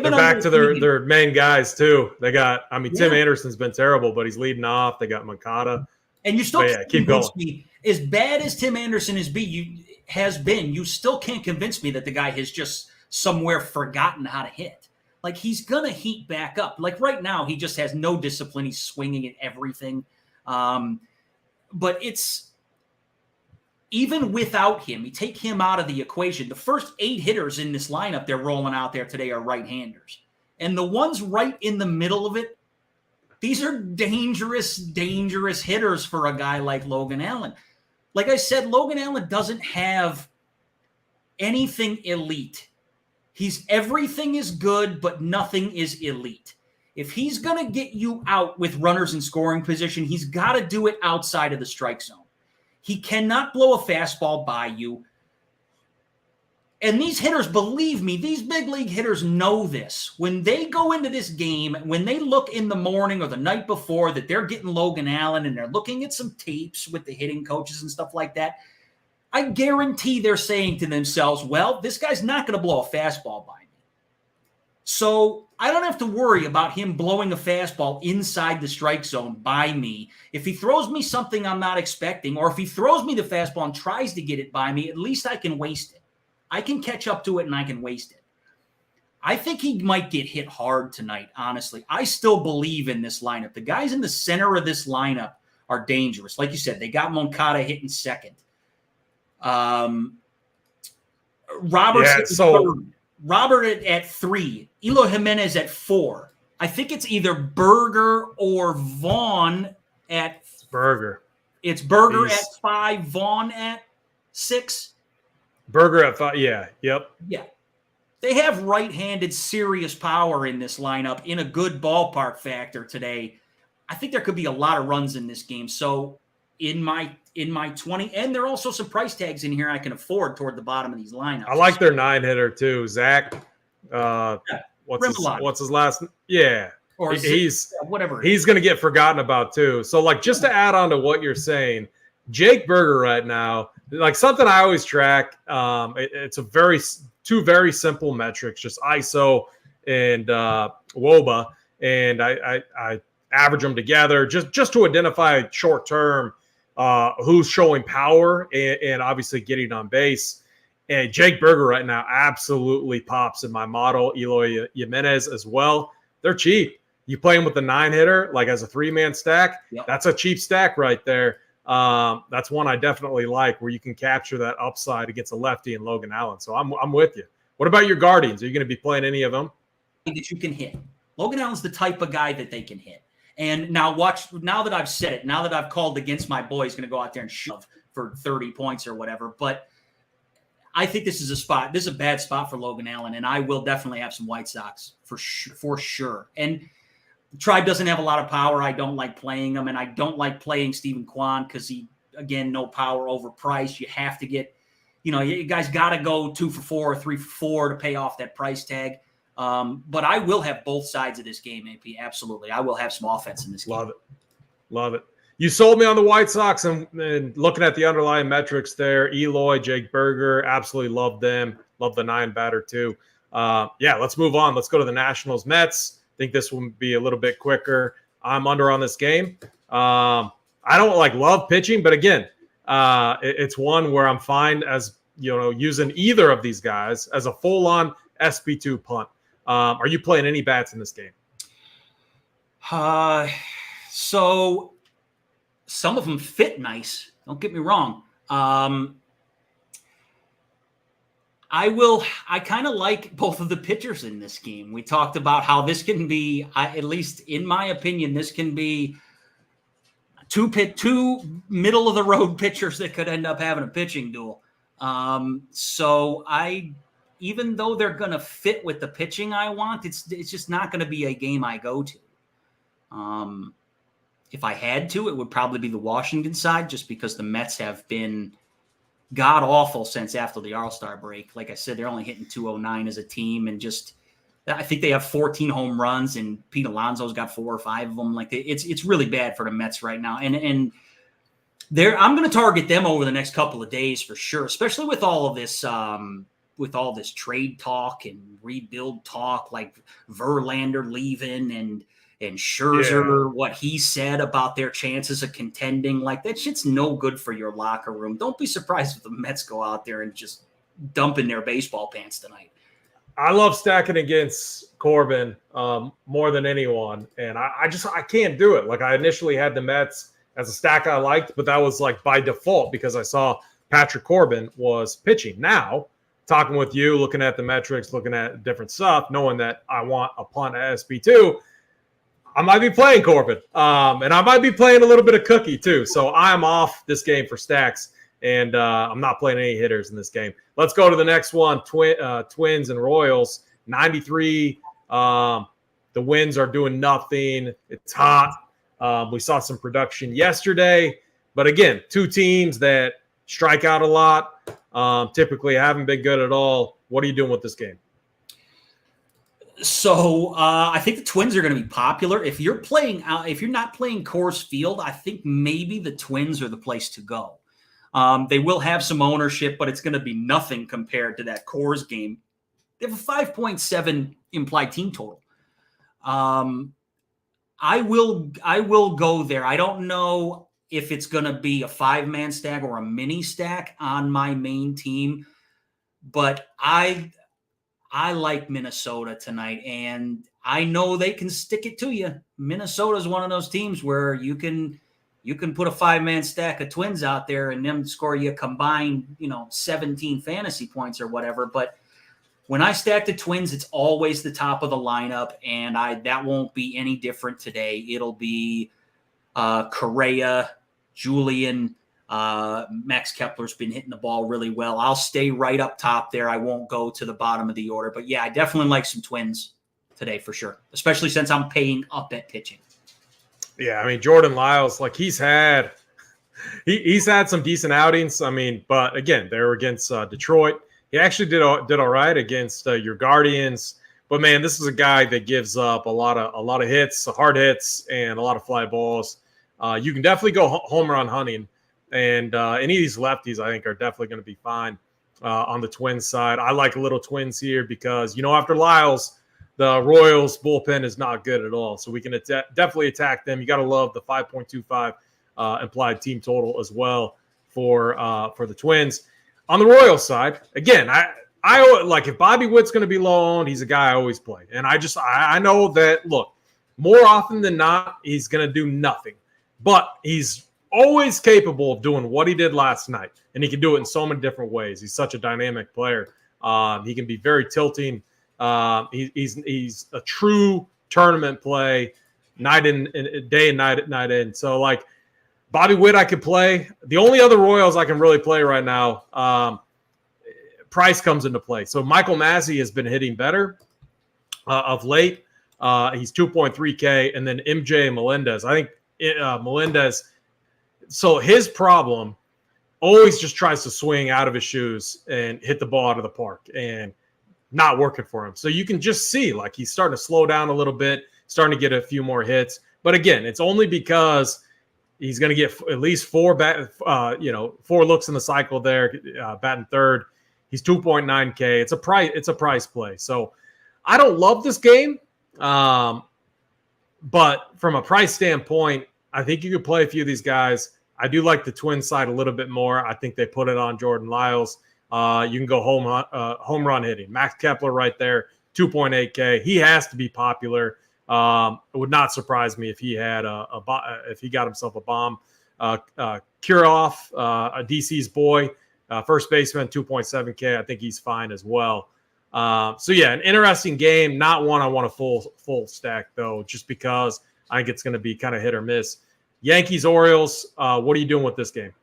[SPEAKER 2] back to their main guys too. They got, Tim Anderson's been terrible, but he's leading off. They got Moncada.
[SPEAKER 3] And you still
[SPEAKER 2] keep going.
[SPEAKER 3] Me, as bad as Tim Anderson has been, you still can't convince me that the guy has just somewhere forgotten how to hit. Like, he's going to heat back up. Like, right now, he just has no discipline. He's swinging at everything. But it's, even without him, you take him out of the equation, the first 8 hitters in this lineup they're rolling out there today are right-handers. And the ones right in the middle of it, these are dangerous, dangerous hitters for a guy like Logan Allen. Like I said, Logan Allen doesn't have anything elite. Everything is good, but nothing is elite. If he's going to get you out with runners in scoring position, he's got to do it outside of the strike zone. He cannot blow a fastball by you. And these hitters, believe me, these big league hitters know this. When they go into this game, when they look in the morning or the night before that they're getting Logan Allen and they're looking at some tapes with the hitting coaches and stuff like that, I guarantee they're saying to themselves, well, this guy's not going to blow a fastball by me. So I don't have to worry about him blowing a fastball inside the strike zone by me. If he throws me something I'm not expecting, or if he throws me the fastball and tries to get it by me, at least I can waste it. I can catch up to it and I can waste it. I think he might get hit hard tonight, honestly. I still believe in this lineup. The guys in the center of this lineup are dangerous. Like you said, they got Moncada hitting second. Robert at 3. Eloy Jimenez at 4. I think it's either Berger or Vaughn at...
[SPEAKER 2] It's Berger.
[SPEAKER 3] It's Berger at 5, Vaughn at 6.
[SPEAKER 2] Berger at 5, yeah. Yep.
[SPEAKER 3] Yeah. they have right-handed serious power in this lineup in a good ballpark factor today. I think there could be a lot of runs in this game. So in my 20, and there are also some price tags in here I can afford toward the bottom of these lineups.
[SPEAKER 2] I like their 9-hitter too, Zach. What's his last? Yeah,
[SPEAKER 3] or
[SPEAKER 2] he's
[SPEAKER 3] whatever.
[SPEAKER 2] He's going to get forgotten about too. So like, just to add on to what you're saying, Jake Berger right now, like something I always track. It's two very simple metrics, just ISO and WOBA, and I average them together just to identify short term who's showing power and obviously getting on base. And Jake Berger right now absolutely pops in my model. Eloy Jimenez as well. They're cheap. You play him with the 9-hitter, like as a 3-man stack.
[SPEAKER 3] Yep.
[SPEAKER 2] That's a cheap stack right there. That's one I definitely like, where you can capture that upside against a lefty and Logan Allen. So I'm with you. What about your Guardians? Are you going to be playing any of them?
[SPEAKER 3] That you can hit. Logan Allen's the type of guy that they can hit. And now now that I've said it, now that I've called against my boy, he's going to go out there and shove for 30 points or whatever. But I think this is a bad spot for Logan Allen, and I will definitely have some White Sox for sure. And Tribe doesn't have a lot of power. I don't like playing him, and I don't like playing Stephen Kwan because no power over price. You have to get, you guys got to go 2 for 4 or 3 for 4 to pay off that price tag. But I will have both sides of this game, AP. Absolutely. I will have some offense in this game.
[SPEAKER 2] Love it. You sold me on the White Sox, and looking at the underlying metrics there, Eloy, Jake Berger, absolutely love them. Love the 9-batter too. Let's move on. Let's go to the Nationals Mets. I think this will be a little bit quicker. I'm under on this game. I don't love pitching, but again, it's one where I'm fine as using either of these guys as a full-on SP2 punt. Are you playing any bats in this game?
[SPEAKER 3] So some of them fit nice. Don't get me wrong. I kind of like both of the pitchers in this game. We talked about how this can be, at least in my opinion, this can be two middle of the road pitchers that could end up having a pitching duel. Even though they're going to fit with the pitching I want, it's just not going to be a game I go to. If I had to, it would probably be the Washington side, just because the Mets have been god-awful since after the All-Star break. Like I said, they're only hitting 209 as a team, and I think they have 14 home runs, and Pete Alonso's got 4 or 5 of them. It's really bad for the Mets right now. And I'm going to target them over the next couple of days for sure, especially with all of this trade talk and rebuild talk, like Verlander leaving and Scherzer, what he said about their chances of contending. Like, that shit's no good for your locker room. Don't be surprised if the Mets go out there and just dump in their baseball pants tonight.
[SPEAKER 2] I love stacking against Corbin more than anyone, and I can't do it. Like, I initially had the Mets as a stack I liked, but that was like by default because I saw Patrick Corbin was pitching. Now, talking with you, looking at the metrics, looking at different stuff, knowing that I want a punt at SP2, I might be playing Corbin, and I might be playing a little bit of Cookie too. So I'm off this game for stacks, and I'm not playing any hitters in this game. Let's go to the next one, Twins and Royals, 93. The Winds are doing nothing. It's hot. We saw some production yesterday, but again, two teams that strike out a lot, typically haven't been good at all. What are you doing with this game?
[SPEAKER 3] So I think the Twins are going to be popular. If you're not playing Coors Field, I think maybe the Twins are the place to go. They will have some ownership, but it's going to be nothing compared to that Coors game. They have a 5.7 implied team total. I will go there. I don't know if it's going to be a 5-man stack or a mini stack on my main team, but I like Minnesota tonight, and I know they can stick it to you. Minnesota is one of those teams where you can put a 5-man stack of Twins out there and them score you a combined, 17 fantasy points or whatever. But when I stack the Twins, it's always the top of the lineup, and that won't be any different today. It'll be Correa, Julian, Max Kepler's been hitting the ball really well. I'll stay right up top there. I won't go to the bottom of the order. But, yeah, I definitely like some Twins today for sure, especially since I'm paying up at pitching.
[SPEAKER 2] Yeah, I mean, Jordan Lyles, like he's had some decent outings. I mean, but again, they were against Detroit. He actually did all right against your Guardians. But man, this is a guy that gives up a lot of hits, hard hits, and a lot of fly balls. You can definitely go home run hunting, and any of these lefties I think are definitely going to be fine on the Twins side. I like a little Twins here because after Lyles, the Royals bullpen is not good at all, so we can definitely attack them. You got to love the 5.25 implied team total as well for the Twins. On the Royals side, again, I like if Bobby Witt's going to be low owned, he's a guy I always play. And I know that, look, more often than not, he's going to do nothing. But he's always capable of doing what he did last night. And he can do it in so many different ways. He's such a dynamic player. He can be very tilting. He's a true tournament play, day and night in. So, like, Bobby Witt I could play. The only other Royals I can really play right now, price comes into play. So Michael Massey has been hitting better of late. He's 2.3K, and then MJ Melendez. I think Melendez. So his problem always just tries to swing out of his shoes and hit the ball out of the park, and not working for him. So you can just see like he's starting to slow down a little bit, starting to get a few more hits. But again, it's only because he's going to get at least four looks in the cycle there, batting third. He's 2.9K. It's a price play. So I don't love this game, but from a price standpoint, I think you could play a few of these guys. I do like the Twins side a little bit more. I think they put it on Jordan Lyles. You can go home run hitting. Max Kepler right there, 2.8K. He has to be popular. It would not surprise me if he had if he got himself a bomb. Kirilloff, a DC's boy, first baseman, 2.7K. I think he's fine as well. So yeah, an interesting game. Not one I want a full stack though, just because I think it's going to be kind of hit or miss. Yankees, Orioles. What are you doing with this game?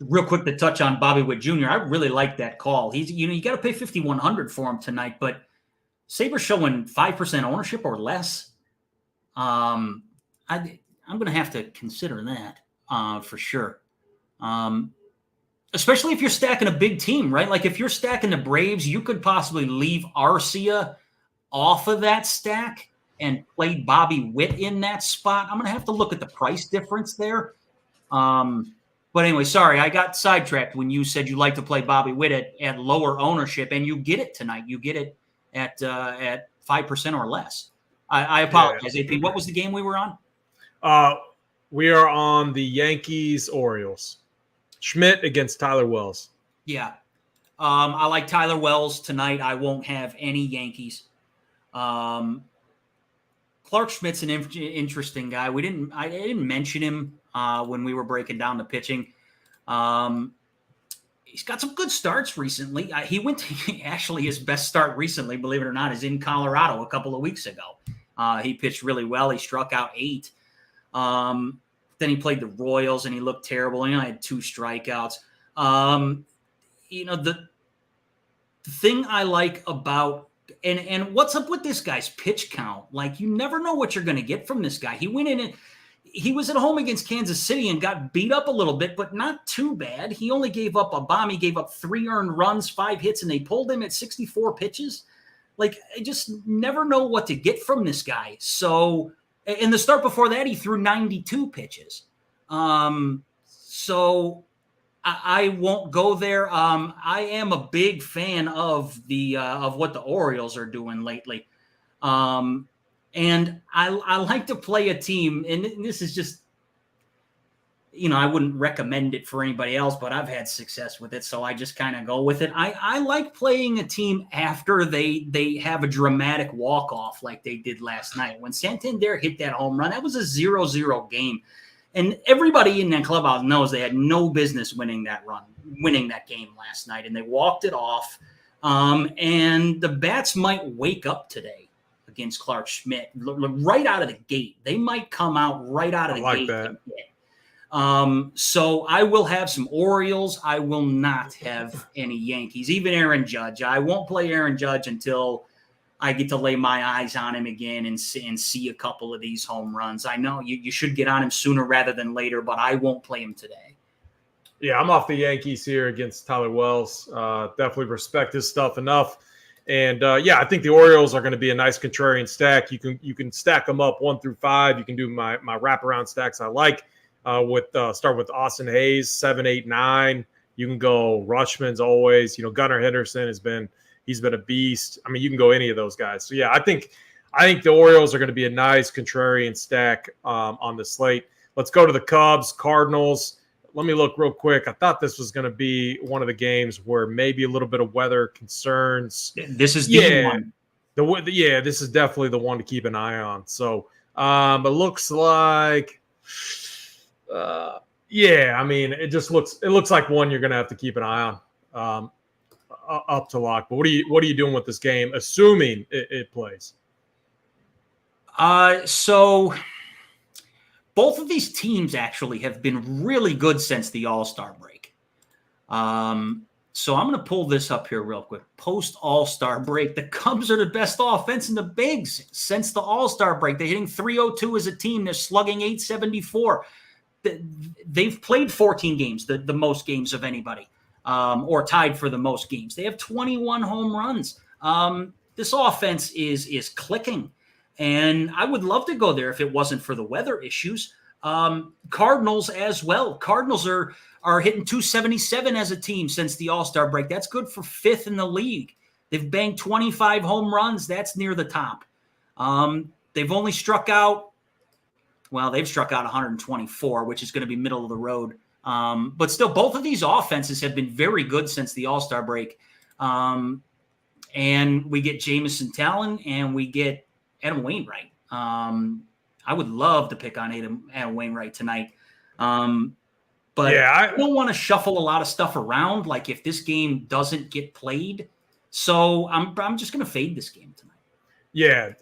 [SPEAKER 3] Real quick to touch on Bobby Witt Jr. I really like that call. He's you got to pay $5,100 for him tonight, but Sabres showing 5% ownership or less. I'm going to have to consider that for sure. Especially if you're stacking a big team, right? Like if you're stacking the Braves, you could possibly leave Arcia off of that stack and play Bobby Witt in that spot. I'm going to have to look at the price difference there. But anyway, sorry, I got sidetracked when you said you like to play Bobby Witt at lower ownership, and you get it tonight. You get it at 5% or less. I apologize, AP. What was the game we were on?
[SPEAKER 2] We are on the Yankees Orioles. Schmidt against Tyler Wells.
[SPEAKER 3] Yeah. I like Tyler Wells tonight. I won't have any Yankees. Clark Schmidt's an interesting guy. I didn't mention him when we were breaking down the pitching. He's got some good starts recently. He went to actually his best start recently, believe it or not, is in Colorado a couple of weeks ago. He pitched really well. He struck out 8. Then he played the Royals and he looked terrible. He only had 2 strikeouts. The thing I like about and what's up with this guy's pitch count? Like, you never know what you're going to get from this guy. He went in and he was at home against Kansas City and got beat up a little bit, but not too bad. He only gave up a bomb. He gave up 3 earned runs, 5 hits, and they pulled him at 64 pitches. Like, I just never know what to get from this guy. So, in the start before that, he threw 92 pitches. So I won't go there. I am a big fan of what the Orioles are doing lately. And I like to play a team, and this is just, I wouldn't recommend it for anybody else, but I've had success with it, so I just kind of go with it. I like playing a team after they have a dramatic walk-off like they did last night. When Santander hit that home run, that was a 0-0 game. And everybody in that clubhouse knows they had no business winning that game last night, and they walked it off. And the bats might wake up today against Clark Schmidt right out of the gate. They might come out right out of the gate. So I will have some Orioles. I will not have any Yankees, even Aaron Judge. I won't play Aaron Judge until I get to lay my eyes on him again and see a couple of these home runs. I know you should get on him sooner rather than later, but I won't play him today.
[SPEAKER 2] Yeah, I'm off the Yankees here against Tyler Wells. Definitely respect his stuff enough. And I think the Orioles are going to be a nice contrarian stack. You can stack them up 1 through 5. You can do my wraparound stacks I like. Start with Austin Hayes 7, 8, 9. You can go Rutschman's always. Gunnar Henderson he's been a beast. I mean, you can go any of those guys. So yeah, I think the Orioles are going to be a nice contrarian stack on the slate. Let's go to the Cubs, Cardinals. Let me look real quick. I thought this was going to be one of the games where maybe a little bit of weather concerns.
[SPEAKER 3] This is the one.
[SPEAKER 2] This is definitely the one to keep an eye on. So, it looks like, I mean, it looks like one you're going to have to keep an eye on up to lock. But what are you doing with this game, assuming it plays?
[SPEAKER 3] So both of these teams actually have been really good since the All-Star break. So I'm going to pull this up here real quick. Post All-Star break, the Cubs are the best offense in the bigs since the All-Star break. They're hitting .302 as a team. They're slugging .874. They've played 14 games, the most games of anybody, or tied for the most games. They have 21 home runs. This offense is clicking. And I would love to go there if it wasn't for the weather issues. Cardinals as well. Cardinals are hitting .277 as a team since the All-Star break. That's good for 5th in the league. They've banged 25 home runs. That's near the top. They've only struck out 124, which is going to be middle of the road. But still, both of these offenses have been very good since the All-Star break. And we get Jameson Talon and we get Adam Wainwright. I would love to pick on Adam Wainwright tonight. But I don't want to shuffle a lot of stuff around, like if this game doesn't get played. So I'm just going to fade this game tonight.
[SPEAKER 2] Yeah,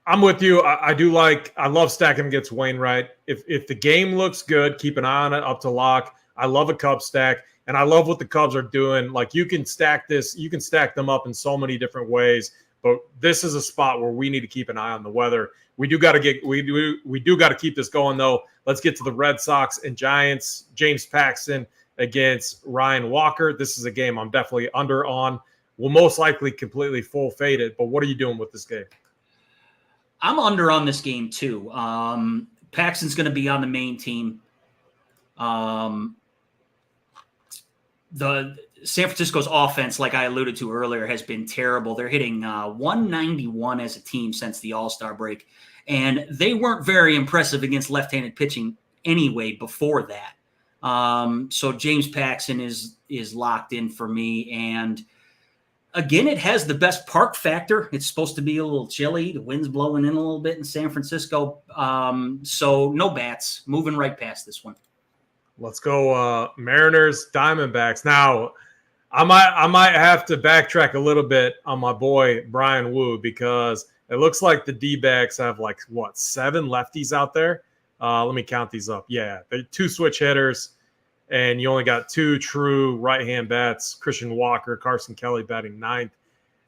[SPEAKER 2] I'm with you. I love stacking against Wainwright. If the game looks good, keep an eye on it up to lock. I love a Cubs stack, and I love what the Cubs are doing. Like, you can stack them up in so many different ways. But this is a spot where we need to keep an eye on the weather. We do got to keep this going, though. Let's get to the Red Sox and Giants. James Paxton against Ryan Walker. This is a game I'm definitely under on. We'll most likely completely full fade it. But what are you doing with this game?
[SPEAKER 3] I'm under on this game too. Paxton's going to be on the main team. The San Francisco's offense, like I alluded to earlier, has been terrible. They're hitting 191 as a team since the All-Star break, and they weren't very impressive against left-handed pitching anyway before that. So James Paxton is locked in for me, and again, it has the best park factor. It's supposed to be a little chilly. The wind's blowing in a little bit in San Francisco, so no bats. Moving right past this one.
[SPEAKER 2] Let's go Mariners, Diamondbacks. Now, I might have to backtrack a little bit on my boy Brian Wu, because it looks like the D-backs have 7 lefties out there. Let me count these up. Yeah, they're 2 switch hitters, and you only got 2 true right-hand bats, Christian Walker, Carson Kelly batting 9th, and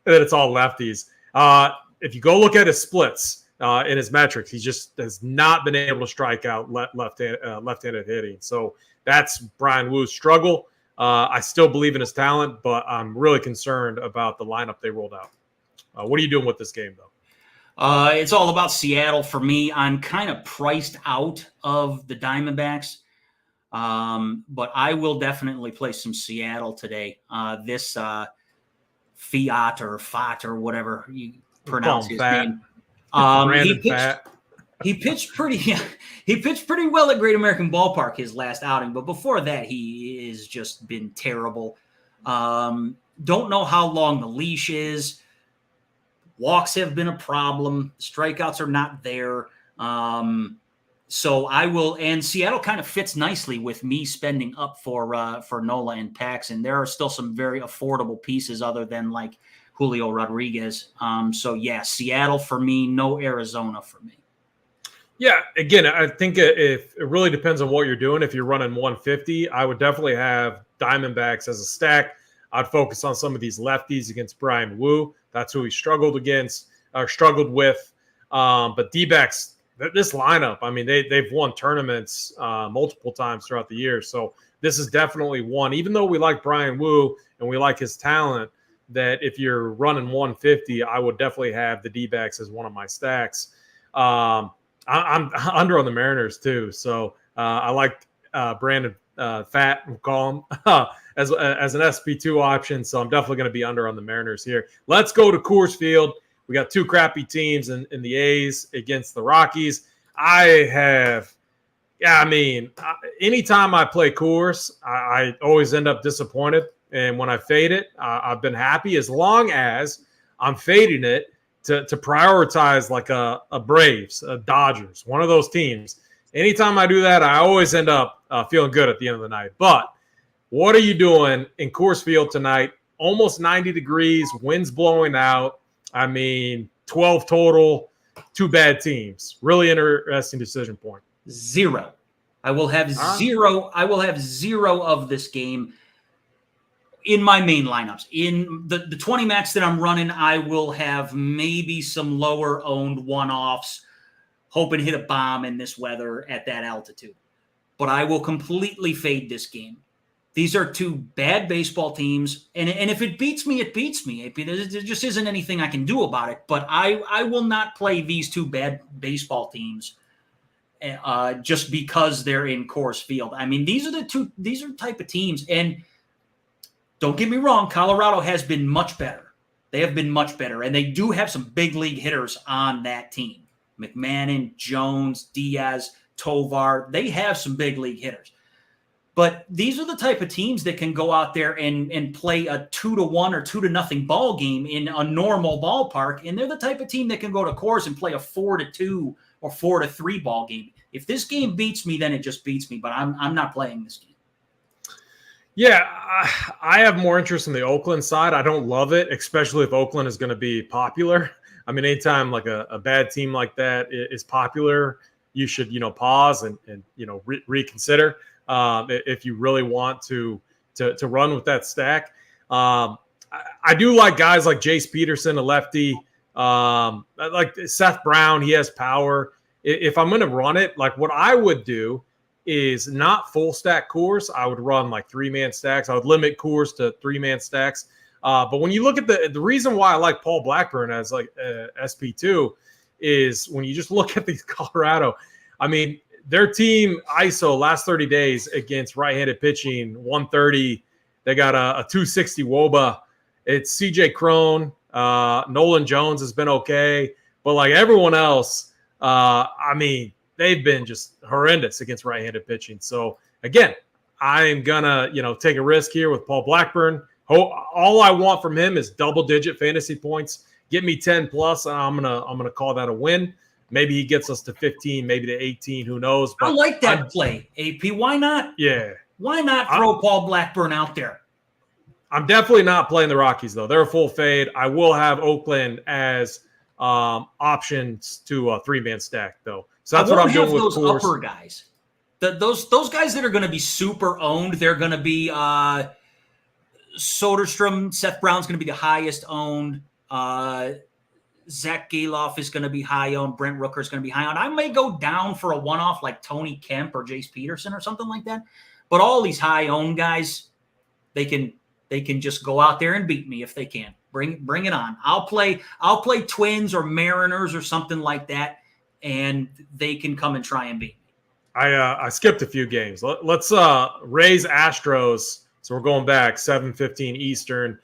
[SPEAKER 2] then it's all lefties. If you go look at his splits in his metrics, he just has not been able to strike out left-handed hitting. So that's Brian Wu's struggle. I still believe in his talent, but I'm really concerned about the lineup they rolled out. What are you doing with this game, though?
[SPEAKER 3] It's all about Seattle for me. I'm kind of priced out of the Diamondbacks, but I will definitely play some Seattle today. This Fiat or Fat or whatever you pronounce his name. He pitched pretty well at Great American Ballpark his last outing, but before that he has just been terrible. Don't know how long the leash is. Walks have been a problem. Strikeouts are not there. So I will, and Seattle kind of fits nicely with me spending up for Nola and Paxton. There are still some very affordable pieces other than like Julio Rodriguez. So yeah, Seattle for me, no Arizona for me.
[SPEAKER 2] Yeah, again, I think if it really depends on what you're doing. If you're running 150, I would definitely have Diamondbacks as a stack. I'd focus on some of these lefties against Brian Wu. That's who he struggled with. But D-backs, this lineup, I mean, they've won tournaments multiple times throughout the year. So this is definitely one, even though we like Brian Wu and we like his talent, that if you're running 150, I would definitely have the D-backs as one of my stacks. I'm under on the Mariners too. So I like Brandon Fat, we'll call him, as an SP2 option. So I'm definitely going to be under on the Mariners here. Let's go to Coors Field. We got two crappy teams in the A's against the Rockies. Anytime I play Coors, I always end up disappointed. And when I fade it, I've been happy as long as I'm fading it to prioritize like a Braves, a Dodgers, one of those teams. Anytime I do that, I always end up feeling good at the end of the night. But what are you doing in Coors Field tonight? Almost 90 degrees, winds blowing out. 12 total, two bad teams. Really interesting decision point.
[SPEAKER 3] 0. I will have 0. I will have 0 of this game in my main lineups. In the 20 max that I'm running, I will have maybe some lower owned one-offs, hoping to hit a bomb in this weather at that altitude. But I will completely fade this game. These are two bad baseball teams, and if it beats me, it beats me. There just isn't anything I can do about it. But I will not play these two bad baseball teams just because they're in Coors Field. These are the type of teams, and don't get me wrong, Colorado has been much better. They have been much better, and they do have some big league hitters on that team. McMahon, Jones, Diaz, Tovar, they have some big league hitters. But these are the type of teams that can go out there and play a 2-1 or 2-0 ball game in a normal ballpark. And they're the type of team that can go to Coors and play a 4-2 or 4-3 ball game. If this game beats me, then it just beats me. But I'm not playing this game.
[SPEAKER 2] Yeah, I have more interest in the Oakland side. I don't love it, especially if Oakland is going to be popular. Anytime like a bad team like that is popular, you should, pause and reconsider. If you really want to run with that stack. I do like guys like Jace Peterson, a lefty, like Seth Brown. He has power. If I'm going to run it, like what I would do is not full stack Coors. I would run like 3-man stacks. I would limit Coors to 3-man stacks. But when you look at the reason why I like Paul Blackburn as like SP2 is when you just look at these Colorado, their team ISO last 30 days against right-handed pitching, 130. They got a 260 WOBA. It's CJ Cron. Nolan Jones has been okay. But like everyone else, they've been just horrendous against right-handed pitching. So again, I'm gonna, take a risk here with Paul Blackburn. All I want from him is double-digit fantasy points. Get me 10 plus, and I'm gonna call that a win. Maybe he gets us to 15, maybe to 18. Who knows? But
[SPEAKER 3] I like that play, AP. Why not?
[SPEAKER 2] Yeah.
[SPEAKER 3] Why not throw Paul Blackburn out there?
[SPEAKER 2] I'm definitely not playing the Rockies, though. They're a full fade. I will have Oakland as options to a 3-man stack, though. So that's what I'm doing with
[SPEAKER 3] those
[SPEAKER 2] Coors.
[SPEAKER 3] upper guys. Those guys that are going to be super owned, they're going to be Soderstrom. Seth Brown's going to be the highest owned. Zach Galoff is going to be high owned. Brent Rooker is going to be high owned. I may go down for a one-off like Tony Kemp or Jace Peterson or something like that. But all these high owned guys, they can just go out there and beat me if they can. Bring it on. I'll play Twins or Mariners or something like that, and they can come and try and beat me.
[SPEAKER 2] I skipped a few games. Let's Rays Astros. So we're going back 7:15 Eastern.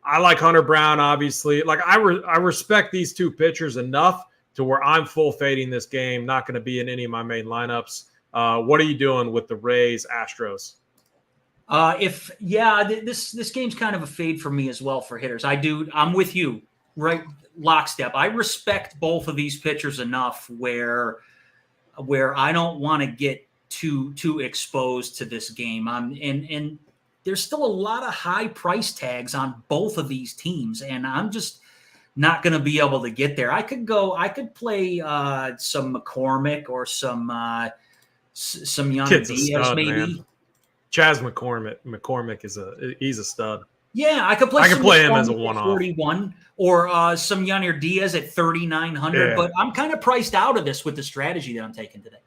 [SPEAKER 2] I like Hunter Brown, obviously. Like I respect these two pitchers enough to where I'm full fading this game. Not going to be in any of my main lineups. What are you doing with the Rays Astros?
[SPEAKER 3] This game's kind of a fade for me as well for hitters. I'm with you, right? Lockstep. I respect both of these pitchers enough where I don't want to get too exposed to this game. And there's still a lot of high price tags on both of these teams, and I'm just not going to be able to get there. I could play some McCormick or some Yanni Diaz,
[SPEAKER 2] stud,
[SPEAKER 3] maybe.
[SPEAKER 2] Man. Chas McCormick he's a stud.
[SPEAKER 3] Yeah, I could play
[SPEAKER 2] him as a one-off.
[SPEAKER 3] 41 or some Yanni Diaz at 3,900, but I'm kind of priced out of this with the strategy that I'm taking today.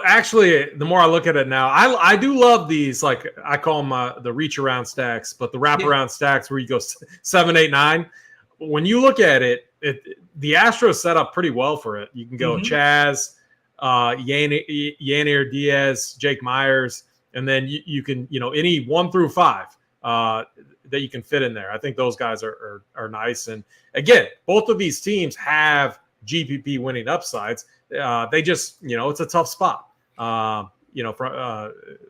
[SPEAKER 2] Actually, the more I look at it now, I do love these, like I call them the reach around stacks, but the wraparound stacks where you go 7, 8, 9. When you look at it, the Astros set up pretty well for it. You can go Chas, Yanni Diaz, Jake Myers, and then you can, any 1 through 5 that you can fit in there. I think those guys are nice. And again, both of these teams have GPP winning upsides. They just, it's a tough spot,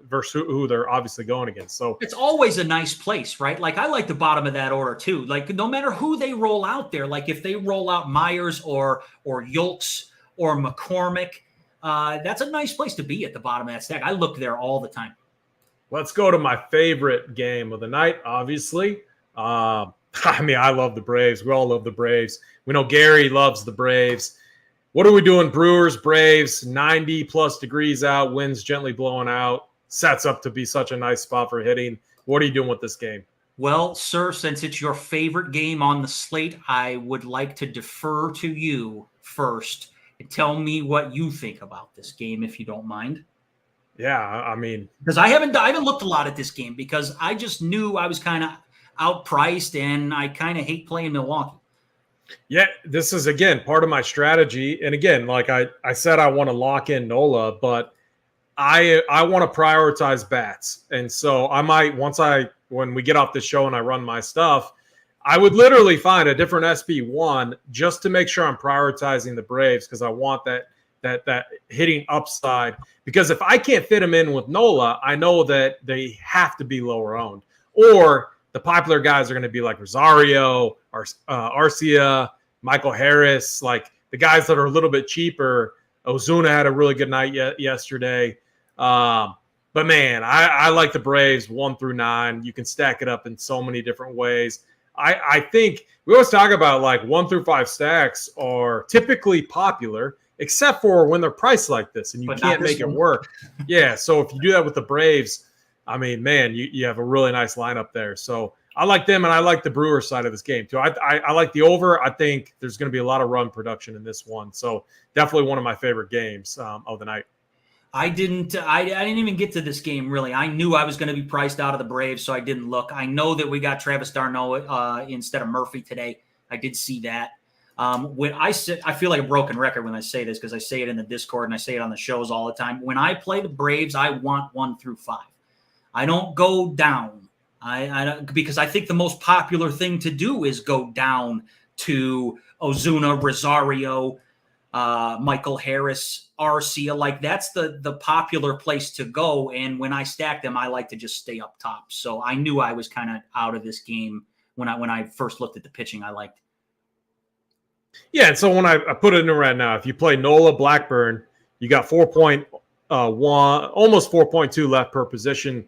[SPEAKER 2] versus who they're obviously going against. So
[SPEAKER 3] it's always a nice place, right? Like I like the bottom of that order too. Like no matter who they roll out there, like if they roll out Myers or Yolks or McCormick, that's a nice place to be at the bottom of that stack. I look there all the time.
[SPEAKER 2] Let's go to my favorite game of the night, obviously. I love the Braves. We all love the Braves. We know Gary loves the Braves. What are we doing? Brewers, Braves, 90-plus degrees out, winds gently blowing out. Sets up to be such a nice spot for hitting. What are you doing with this game?
[SPEAKER 3] Well, sir, since it's your favorite game on the slate, I would like to defer to you first and tell me what you think about this game, if you don't mind.
[SPEAKER 2] Yeah,
[SPEAKER 3] because I haven't looked a lot at this game because I just knew I was kind of outpriced and I kind of hate playing Milwaukee.
[SPEAKER 2] Yeah, this is, again, part of my strategy. And again, like I said, I want to lock in Nola, but I want to prioritize bats. And so I might, when we get off the show and I run my stuff, I would literally find a different SP1 just to make sure I'm prioritizing the Braves because I want that hitting upside. Because if I can't fit them in with Nola, I know that they have to be lower owned. Or the popular guys are going to be like Rosario, Arcia, Michael Harris, like the guys that are a little bit cheaper. Ozuna had a really good night yesterday. But man, I like the Braves 1 through 9. You can stack it up in so many different ways. I think we always talk about like 1 through 5 stacks are typically popular, except for when they're priced like this and you can't make it work. Yeah. So if you do that with the Braves, man, you have a really nice lineup there. So I like them, and I like the Brewers side of this game too. I like the over. I think there's going to be a lot of run production in this one. So definitely one of my favorite games of the night.
[SPEAKER 3] I didn't even get to this game, really. I knew I was going to be priced out of the Braves, so I didn't look. I know that we got Travis d'Arnaud instead of Murphy today. I did see that. When I feel like a broken record when I say this because I say it in the Discord and I say it on the shows all the time. When I play the Braves, I want 1 through 5. I don't go down. I don't, because I think the most popular thing to do is go down to Ozuna, Rosario, Michael Harris, Arcia. Like that's the popular place to go. And when I stack them, I like to just stay up top. So I knew I was kind of out of this game when I first looked at the pitching I liked.
[SPEAKER 2] Yeah, and so when I put it in right now, if you play Nola, Blackburn, you got 4.1, almost 4.2 left per position.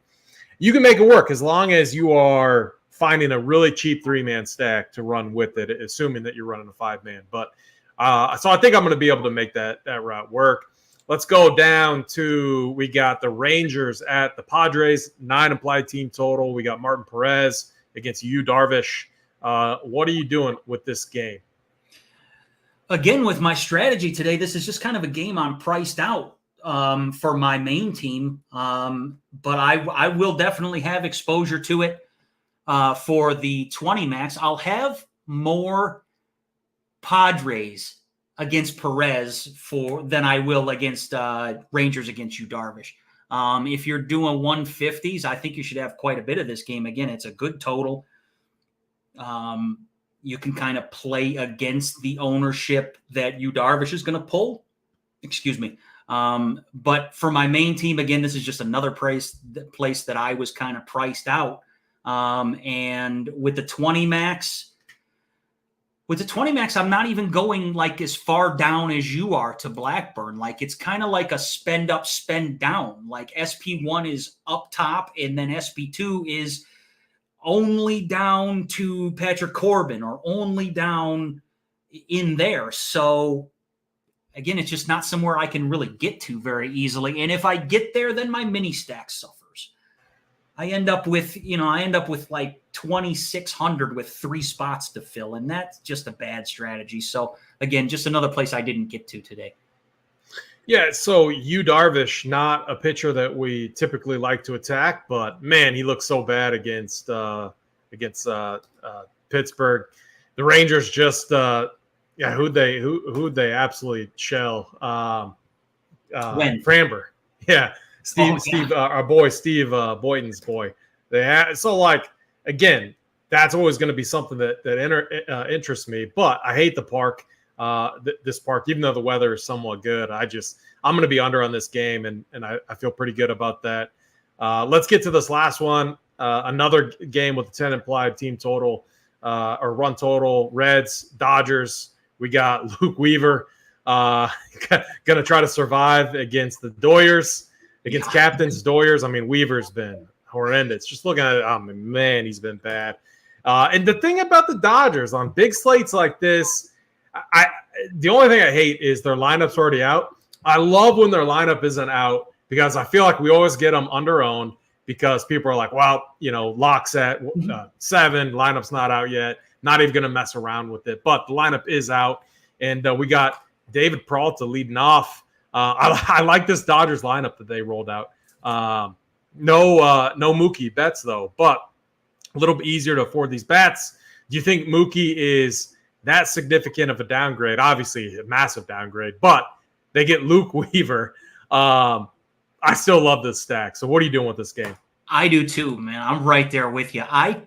[SPEAKER 2] You can make it work as long as you are finding a really cheap 3-man stack to run with it, assuming that you're running a 5-man. But so I think I'm going to be able to make that route work. Let's go down to, we got the Rangers at the Padres, 9 implied team total. We got Martin Perez against Yu Darvish. What are you doing with this game?
[SPEAKER 3] Again, with my strategy today, this is just kind of a game I'm priced out for my main team. But I will definitely have exposure to it for the 20 max. I'll have more Padres against Perez than I will against Rangers against Yu Darvish. If you're doing 150s, I think you should have quite a bit of this game. Again, it's a good total. You can kind of play against the ownership that Yu Darvish is going to pull. Excuse me. But for my main team, again, this is just another place that I was kind of priced out. And with the 20 max, I'm not even going like as far down as you are to Blackburn. Like it's kind of like a spend up, spend down. Like SP1 is up top, and then SP2 is only down to Patrick Corbin or only down in there. So again, it's just not somewhere I can really get to very easily. And if I get there, then my mini stack suffers. I end up with like 2,600 with 3 spots to fill, and that's just a bad strategy. So again, just another place I didn't get to today.
[SPEAKER 2] Yeah, so Yu Darvish, not a pitcher that we typically like to attack, but man, he looks so bad against Pittsburgh. The Rangers just who'd they absolutely shell? Framber. Yeah. Steve, our boy, Steve Boynton's boy. So like, again, that's always going to be something that interests me, but I hate the park. This park, even though the weather is somewhat good, I'm going to be under on this game, and I feel pretty good about that. Let's get to this last one. Another game with a 10 implied team total or run total. Reds, Dodgers. We got Luke Weaver going to try to survive against the Doyers, against Captain's Doyers. I mean, Weaver's been horrendous. Just looking at it, man, he's been bad. And the thing about the Dodgers on big slates like this, the only thing I hate is their lineup's already out. I love when their lineup isn't out because I feel like we always get them under-owned because people are like, well, lock's at 7, lineup's not out yet, not even going to mess around with it. But the lineup is out, and we got David Peralta leading off. I like this Dodgers lineup that they rolled out. No Mookie Betts, though, but a little bit easier to afford these bats. Do you think Mookie is that significant of a downgrade? Obviously, a massive downgrade, but they get Luke Weaver. I still love this stack. So what are you doing with this game?
[SPEAKER 3] I do too, man. I'm right there with you. I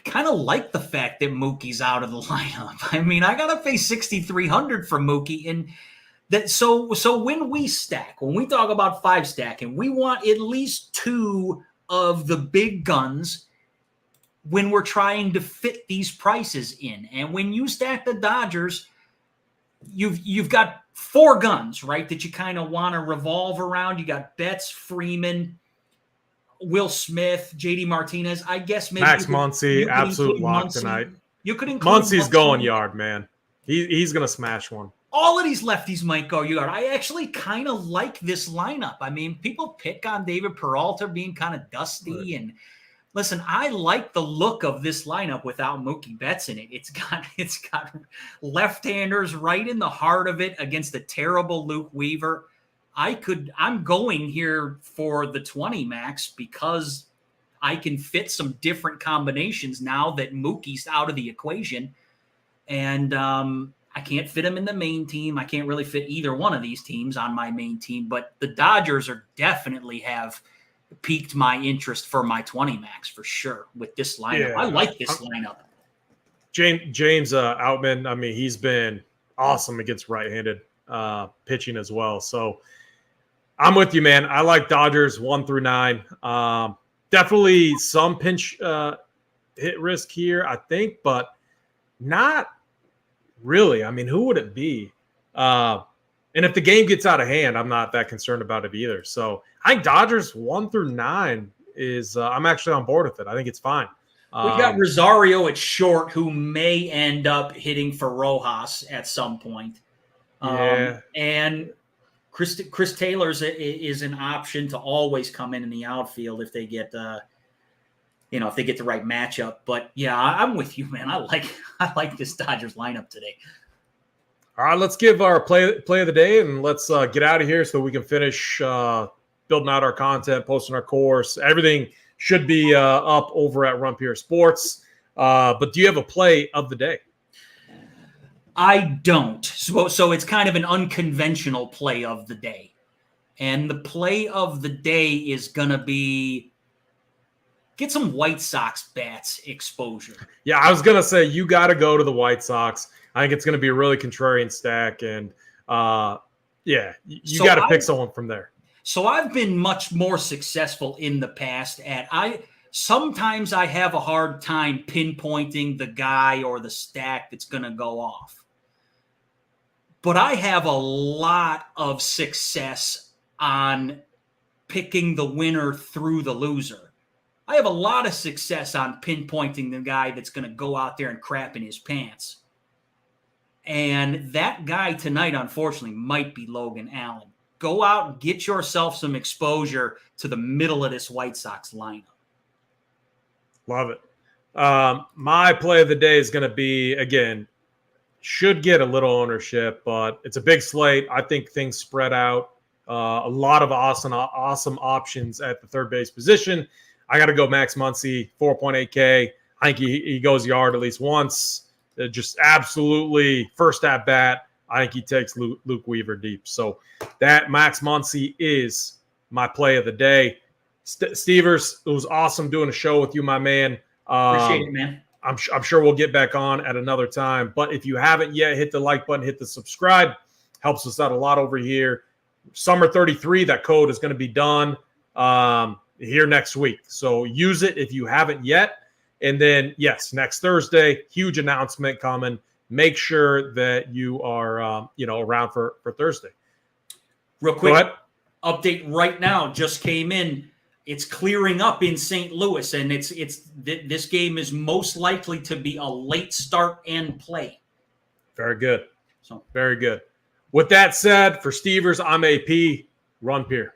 [SPEAKER 3] kind of like the fact that Mookie's out of the lineup. I mean, I got to pay 6,300 for Mookie. And that so when we stack, when we talk about 5 stacking, we want at least 2 of the big guns when we're trying to fit these prices in. And when you stack the Dodgers, you've got 4 guns, right, that you kind of want to revolve around. You got Betts, Freeman, Will Smith, JD Martinez. I guess maybe
[SPEAKER 2] Max Muncy, absolute lock tonight.
[SPEAKER 3] You could include
[SPEAKER 2] Muncy's going yard, man. He's going to smash one.
[SPEAKER 3] All of these lefties might go yard. I actually kind of like this lineup. I mean, people pick on David Peralta being kind of dusty, right. And listen, I like the look of this lineup without Mookie Betts in it. It's got left-handers right in the heart of it against a terrible Luke Weaver. I'm going here for the 20 max because I can fit some different combinations now that Mookie's out of the equation. And I can't fit him in the main team. I can't really fit either one of these teams on my main team, but the Dodgers definitely have piqued my interest for my 20 max for sure with this lineup. Yeah, I like this lineup.
[SPEAKER 2] James Outman, I mean, he's been awesome against right-handed pitching as well. So I'm with you, man. I like Dodgers 1 through 9. Definitely some pinch hit risk here, I think, but not really. I mean, who would it be? And if the game gets out of hand, I'm not that concerned about it either. So I think Dodgers 1 through 9 is I'm actually on board with it. I think it's fine.
[SPEAKER 3] We've got Rosario at short, who may end up hitting for Rojas at some point. And Chris Taylor's is an option to always come in the outfield if they get if they get the right matchup. But yeah, I'm with you, man. I like this Dodgers lineup today.
[SPEAKER 2] All right, let's give our play of the day, and let's get out of here so we can finish building out our content, posting our course. Everything should be up over at Rumpier Sports. But do you have a play of the day?
[SPEAKER 3] I don't. So it's kind of an unconventional play of the day. And the play of the day is going to be get some White Sox bats exposure.
[SPEAKER 2] Yeah, I was going to say you got to go to the White Sox. I think it's going to be a really contrarian stack. And, you got to pick someone from there.
[SPEAKER 3] So I've been much more successful in the past sometimes I have a hard time pinpointing the guy or the stack that's going to go off. But I have a lot of success on picking the winner through the loser. I have a lot of success on pinpointing the guy that's going to go out there and crap in his pants. And that guy tonight, unfortunately, might be Logan Allen. Go out and get yourself some exposure to the middle of this White Sox lineup.
[SPEAKER 2] Love it. My play of the day is going to be, again, should get a little ownership, but it's a big slate. I think things spread out. A lot of awesome options at the third base position. I got to go Max Muncy, 4.8K. I think he goes yard at least once. Just absolutely first at bat. I think he takes Luke Weaver deep. So that Max Muncy is my play of the day. Stevers, it was awesome doing a show with you, my man.
[SPEAKER 3] Appreciate it, man.
[SPEAKER 2] I'm sure we'll get back on at another time. But if you haven't yet, hit the like button, hit the subscribe. Helps us out a lot over here. Summer 33, that code is going to be done here next week. So use it if you haven't yet. And then, yes, next Thursday, huge announcement coming. Make sure that you are, around for Thursday.
[SPEAKER 3] Real quick update right now just came in. It's clearing up in St. Louis, and this game is most likely to be a late start and play.
[SPEAKER 2] Very good.
[SPEAKER 3] So
[SPEAKER 2] very good. With that said, for Stevers, I'm AP. Run Pier.